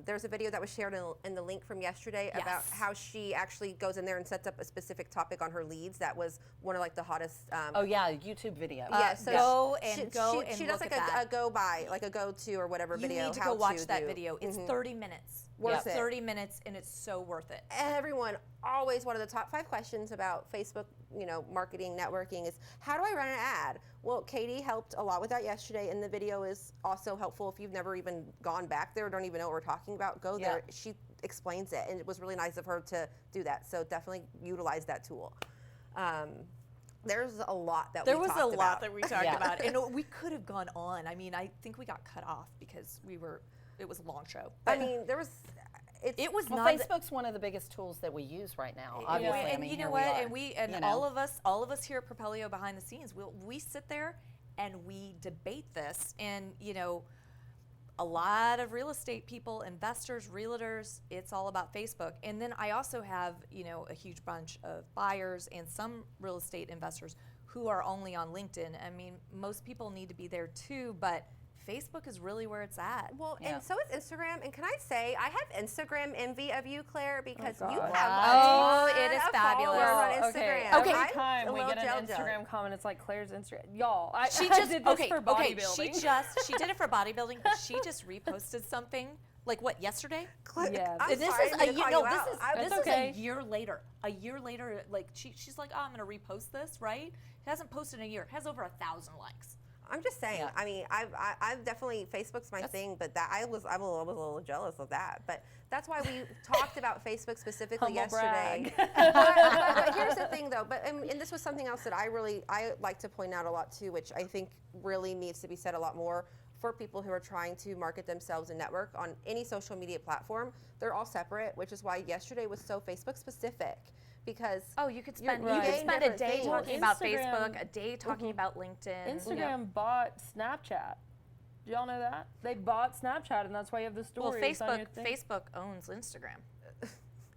there's a video that was shared in the link from yesterday about Yes. how she actually goes in there and sets up a specific topic on her leads. That was one of like the hottest. Oh yeah, YouTube video. Yeah, so she does look like at that. a go by, like a go to or whatever You video. need to how go watch that do. video. It's 30 minutes. Worth it. 30 minutes, and it's so worth it. Everyone, always one of the top 5 questions about Facebook, marketing, networking is, how do I run an ad? Well, Katie helped a lot with that yesterday, and the video is also helpful if you've never even gone back there, don't even know what we're talking about, go there. She explains it, and it was really nice of her to do that. So definitely utilize that tool. There's a lot that There we was talked a lot about. that we talked Yeah. about, and we could have gone on. I mean, I think we got cut off because it was a long show. I mean, there was. It was Well, not. Facebook's one of the biggest tools that we use right now. Obviously, and I mean, you know here what? we are, And all of us here at Propelio behind the scenes, we sit there and we debate this, and a lot of real estate people, investors, realtors, it's all about Facebook. And then I also have a huge bunch of buyers and some real estate investors who are only on LinkedIn. I mean, most people need to be there too, but Facebook is really where it's at. Well, Yeah. and so is Instagram. And can I say, I have Instagram envy of you, Claire, because you God. have Oh, a it is ton of fabulous. followers on Okay. Instagram. Okay. Every I'm time a we little get an jelly. Instagram comment, it's like Claire's Instagram. Y'all, I She I just did this for bodybuilding. she did it for bodybuilding, but she just reposted something like what, yesterday? Yeah. I'm And this sorry, is I didn't this call you out. is That's okay. a year later. A year later, like she's like, oh, I'm gonna repost this, right? It hasn't posted in a year. It has over 1,000 likes. I'm just saying. Yeah. I mean, I've definitely, Facebook's my thing, but that I'm a little jealous of that. But that's why we talked about Facebook specifically Humble yesterday. brag. but here's the thing, though. And this was something else that I like to point out a lot too, which I think really needs to be said a lot more for people who are trying to market themselves and network on any social media platform. They're all separate, which is why yesterday was so Facebook specific. Because You could spend you gain a different day things. talking about Instagram- Facebook, a day talking about LinkedIn. Instagram bought Snapchat. Do y'all know that? They bought Snapchat, and that's why you have the Well, stories on your thing. Facebook owns Instagram.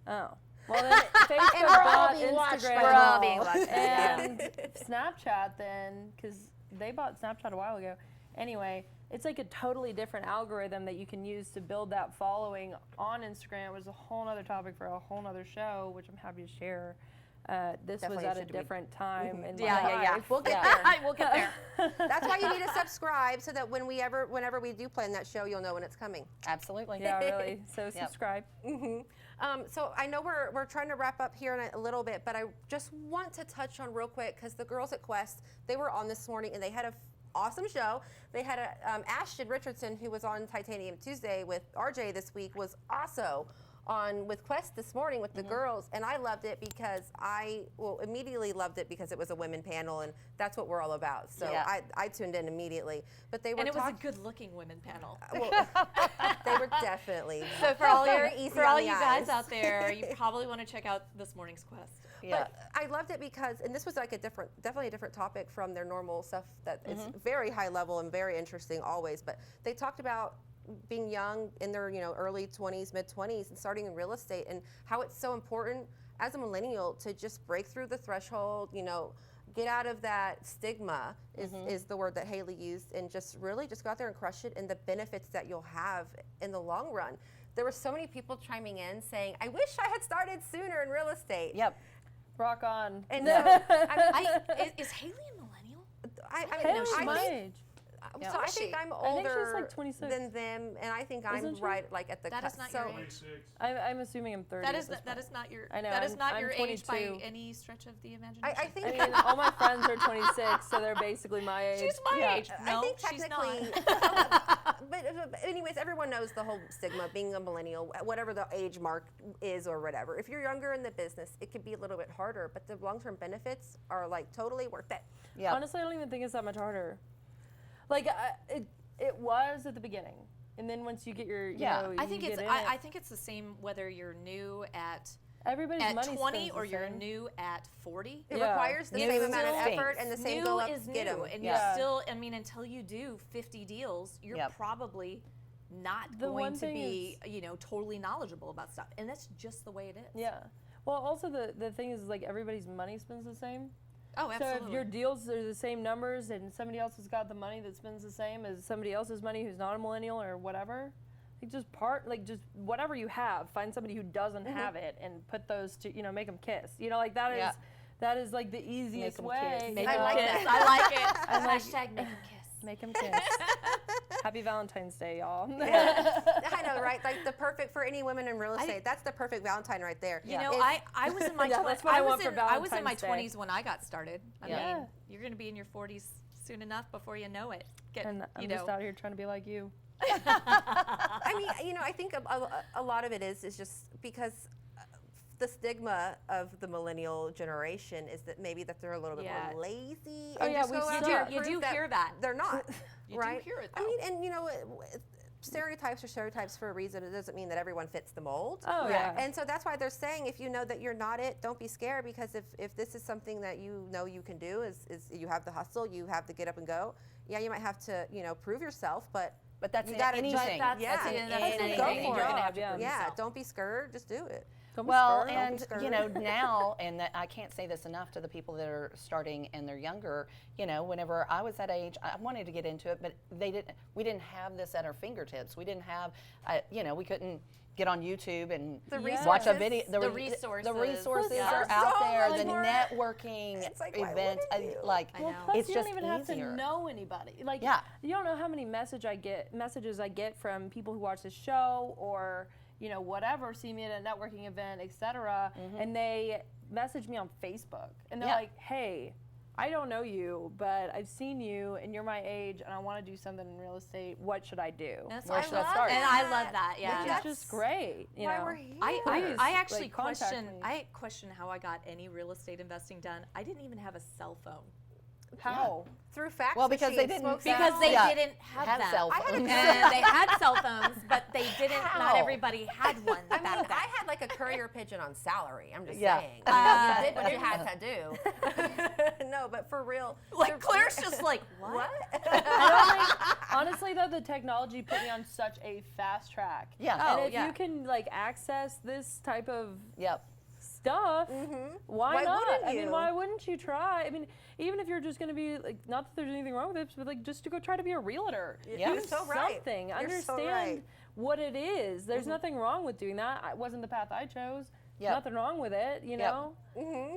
Oh. Well, then Facebook And we're all bought being watched by Instagram. We're all being watched. And Snapchat then, because they bought Snapchat a while ago. Anyway, it's like a totally different algorithm that you can use to build that following on Instagram. It was a whole other topic for a whole nother show, which I'm happy to share. This Definitely was at a should be- different time in my Yeah. life. We'll get there. We'll get there. that's why you need to subscribe so that whenever we do plan that show, you'll know when it's coming. Absolutely. Yeah, really. So subscribe. So I know we're trying to wrap up here in a little bit, but I just want to touch on real quick because the girls at Quest, they were on this morning and they had a awesome show. They had Ashton Richardson, who was on Titanium Tuesday with RJ this week, was also on with Quest this morning with the girls, and I loved it because immediately loved it because it was a women panel, and that's what we're all about. So Yeah. I tuned in immediately. But they were And it was a talking. good-looking women panel. Well, they were definitely. So for all very easy for all on you the guys eyes. out there, you probably want to check out this morning's Quest. Yeah. But I loved it because, and this was like definitely a different topic from their normal stuff that is very high level and very interesting always. But they talked about being young in their early 20s, mid 20s, and starting in real estate, and how it's so important as a millennial to just break through the threshold, get out of that stigma is the word that Haley used, and just really just go out there and crush it, and the benefits that you'll have in the long run. There were so many people chiming in saying, I wish I had started sooner in real estate. Yep. Rock on. And so, Is Haley a millennial? Haley's my age. So I Is think she? I'm I think she's older like 26. than them, and I think I'm Isn't she? right like at the That is cusp. not So your age. I'm assuming I'm 30. That at is this that point. is not your I know, that is not I'm your age by 22. any stretch of the imagination. I think I mean, all my friends are 26, so they're basically my age. She's my Yeah. age. I No, think she's technically, not. but anyways, everyone knows the whole stigma being a millennial, whatever the age mark is or whatever. If you're younger in the business, it can be a little bit harder, but the long-term benefits are like totally worth it. Yeah. Honestly, I don't even think it's that much harder. Like it was at the beginning, and then once you get your, Yeah, you I think get it's in I it. think it's the same whether you're new at Everybody's at money 20 spends or the you're same. new at 40. It Yeah. requires the New same amount of stinks. effort and the same New go up is get 'em. new, and Yeah. you still, I mean, until you do 50 deals, you're Yep. probably not The going one to thing be, totally knowledgeable about stuff, and that's just the way it is. Yeah. Well, also the thing is like everybody's money spends the same. Oh, absolutely. So if your deals are the same numbers and somebody else has got the money that spends the same as somebody else's money who's not a millennial or whatever, just whatever you have, find somebody who doesn't have it and put those to, make them kiss. Like that is Yeah. that is like the easiest 'em way. kiss. Make I 'em like kiss. that. I like it. I'm like- Hashtag make 'em kiss. Make them kiss. Happy Valentine's Day, y'all. I know, right? Like the perfect for any women in real estate. That's the perfect Valentine right there. You know, It's- I was in my Yeah, that's what I want for I was in my Valentine's Day. 20s when I got started. I Yeah. mean, you're going to be in your 40s soon enough before you know it. And I'm just out here trying to be like you. I mean, I think a lot of it is just because the stigma of the millennial generation is that maybe that they're a little bit Yeah. more lazy. Oh, and yeah, just we go suck. out there and You prove do hear that. they're not. You do right? hear it, I though. mean, and stereotypes are stereotypes for a reason. It doesn't mean that everyone fits the mold. Oh, yeah. And so that's why they're saying if you know that you're not it, don't be scared, because if this is something that you know you can do, is you have the hustle, you have the get up and go. Yeah, you might have to prove yourself, but But that's you in gotta anything. just- yeah. That's in That's anything. go You're for gonna it. have to Yeah. prove yeah, yourself. don't be scared, just do it. Don't be Well, scared. Don't be and scared. now, and I can't say this enough to the people that are starting and they're younger. Whenever I was that age, I wanted to get into it, but we didn't have this at our fingertips. We didn't have, we couldn't get on YouTube and The watch a resources. video. The resources. The resources Yeah. are Are out so there. much The more- networking It's like, why events, wouldn't you? like I Well, know. plus it's you just don't even have easier. to know anybody. Like, Yeah. you don't know how many messages I get from people who watch the show or whatever, see me at a networking event, etc. And they message me on Facebook and they're Yeah. like, "Hey, I don't know you, but I've seen you and you're my age and I want to do something in real estate. What should I do?" That's Where I should I love start? And I love that. Which Yeah. is just great. Why we're here. Please, I actually contact question. me. I question how I got any real estate investing done. I didn't even have a cell phone How? Through fax Well, because they machines, didn't- smoke because cells. they Yeah. didn't have Had them. cell I had a phones. And they had cell phones, but they didn't. How? Not everybody had one. I mean, back then. I had like a courier pigeon on salary. I'm just Yeah. saying. You did what you had to do. No, but for real. Like Claire's just like what? Honestly, though, the technology put me on such a fast track. Yeah. And Oh, if yeah. you can access this type of Yep. stuff, why not? wouldn't I mean, you? why wouldn't you try? I mean, even if you're just going to be not that there's anything wrong with it, but just to go try to be a realtor. Yeah. Do You're so right. something. You're so Understand right. what it is. There's nothing wrong with doing that. It wasn't the path I chose. Yep. Nothing wrong with it, you know?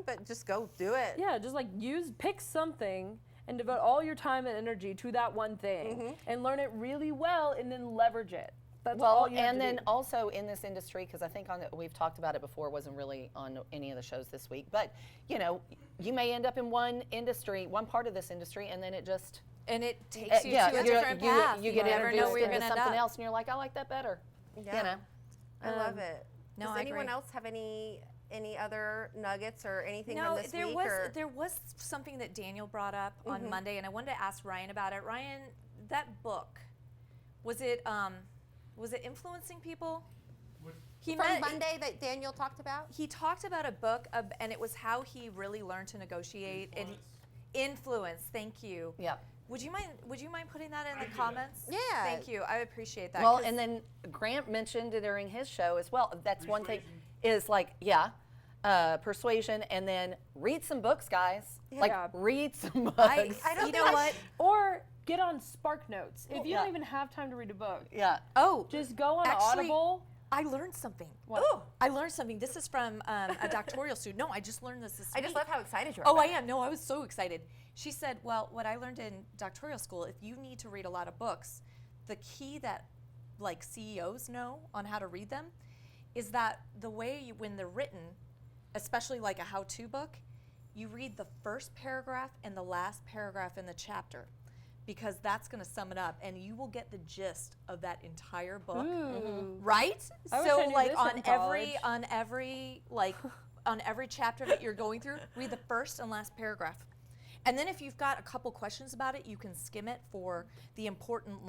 But just go do it. Yeah, just pick something and devote all your time and energy to that one thing and learn it really well and then leverage it. That's Well, all you have and to then do. also in this industry, because I think we've talked about it before, it wasn't really on any of the shows this week, but you may end up in one industry, one part of this industry, and then it just And it takes you to a different path. you get never know introduced where you're into gonna end something up. else, and you're like, I like that better. Yeah. I love it. no, Does I anyone agree. else have any other nuggets or anything No, from this there week? was or? there was something that Daniel brought up on Monday, and I wanted to ask Ryan about it. Ryan, that book, was it influencing people? He From Monday that Daniel talked about? He talked about a book, and it was how he really learned to negotiate and influence. Thank you. Yep. Would you mind putting that in the comments? Yeah. Thank you. I appreciate that. Well, 'cause- and then Grant mentioned during his show as well. That's one thing, is persuasion, and then read some books, guys. Yeah. Read some books. I don't you think know what? Or get on Spark Notes. If you Yeah. don't even have time to read a book, Yeah. Oh, just go on actually, Audible. I learned something. What? Oh, I learned something. This is from a doctoral student. No, I just learned this I just week. love how excited you are. Oh, I am. No, I was so excited. She said, well, what I learned in doctoral school, if you need to read a lot of books, the key that CEOs know on how to read them is that the way when they're written, especially like a how-to book, you read the first paragraph and the last paragraph in the chapter, because that's going to sum it up, and you will get the gist of that entire book. Ooh. Right? I wish So I knew like this on in every college. on every chapter that you're going through, read the first and last paragraph. And then if you've got a couple questions about it, you can skim it for the important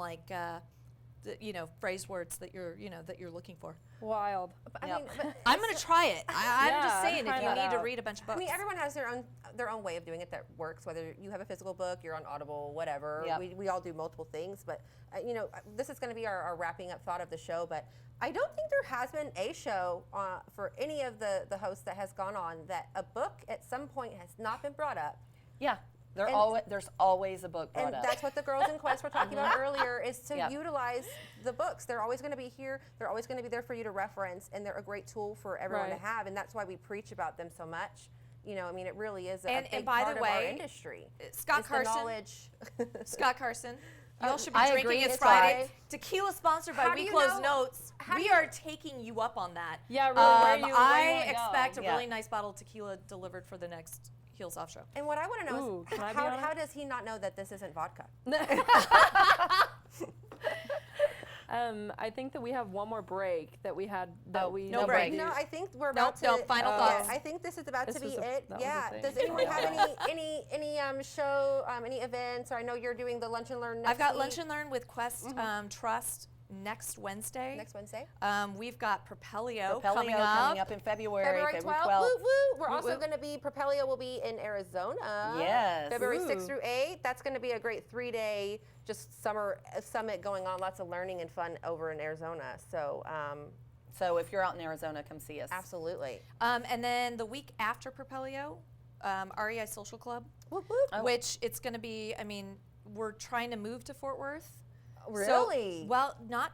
phrase words that you're looking for. Wild. I Yep. mean, but I'm gonna try it. I'm just Yeah, saying, if try you that need to out. read a bunch of I books. mean, everyone has their own way of doing it that works. Whether you have a physical book, you're on Audible, whatever. Yep. We all do multiple things. But this is going to be our wrapping up thought of the show. But I don't think there has been a show for any of the hosts that has gone on that a book at some point has not been brought up. Yeah. And- There's always a book brought And up. that's what the Girls in Quest were talking about earlier, is to Yep. utilize the books. They're always going to be here. They're always going to be there for you to reference, and they're a great tool for everyone to Right. have. And that's why we preach about them so much. It really is a And big by the part of our way, industry. Scott is the Carson. knowledge. Scott Carson. You all should be I drinking. agree, It's it's Friday. why- Tequila sponsored by How do We you Close know- Notes. how do We you- are taking you up on that. Yeah, really, where you I wanna go? expect a Yeah. really nice bottle of tequila delivered for the next Heels Off show. And what I want to know Ooh, is can I be on it? how does he not know that this isn't vodka? I think that we have one more break that we had that Oh, we no that break. we- No, I think we're Nope, about to. nope, final thoughts. I think this is about to This be was it. that was a Yeah. thing. Does anyone have any show, any events? Or I know you're doing the Lunch and Learn next I've got week. Lunch and Learn with Quest Trust next Wednesday. Next Wednesday. We've got Propelio, Propelio coming up. in February. February 12th. Woo, woo. We're also woo. going to be, Propelio will be in Arizona. Yes. February Ooh. 6th through 8th. That's going to be a great 3-day just summer summit going on. Lots of learning and fun over in Arizona. So, So if you're out in Arizona, come see us. absolutely. And then the week after Propelio, REI Social Club, Whoop, whoop. which it's going to be, we're trying to move to Fort Worth. Really? So, well, not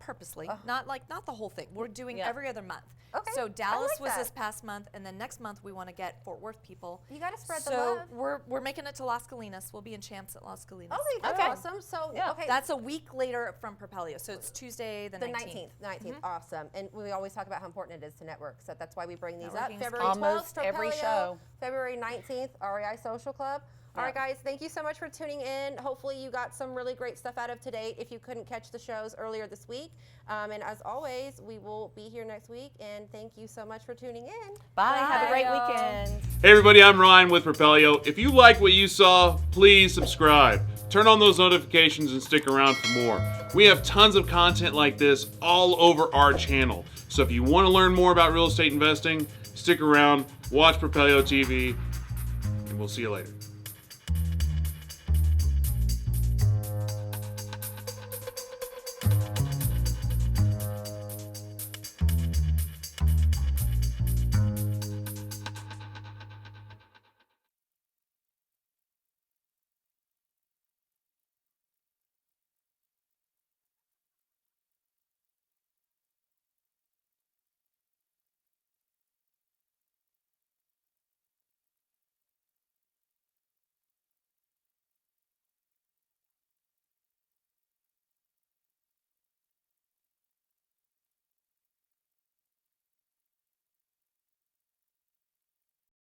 purposely, not the whole thing. We're doing Yeah. every other month. Okay, So I Dallas like was that. this past month, and then next month we want to get Fort Worth people. You got to spread the So love. we're making it to Las Colinas. We'll be in Champs at Las Colinas. Okay, that's Okay. awesome. So, Yeah. okay. That's a week later from Propelio, so it's Tuesday the 19th. 19th. Awesome. And we always talk about how important it is to network. So that's why we bring these up. Networking is February key. 12th, Almost every Propelio. show. February 19th, REI Social Club. All right, guys, thank you so much for tuning in. Hopefully you got some really great stuff out of today if you couldn't catch the shows earlier this week. And as always, we will be here next week. And thank you so much for tuning in. Bye. Have a great y'all. weekend. Hey everybody, I'm Ryan with Propelio. If you like what you saw, please subscribe. Turn on those notifications and stick around for more. We have tons of content like this all over our channel. So if you want to learn more about real estate investing, stick around, watch PropelioTV, and we'll see you later.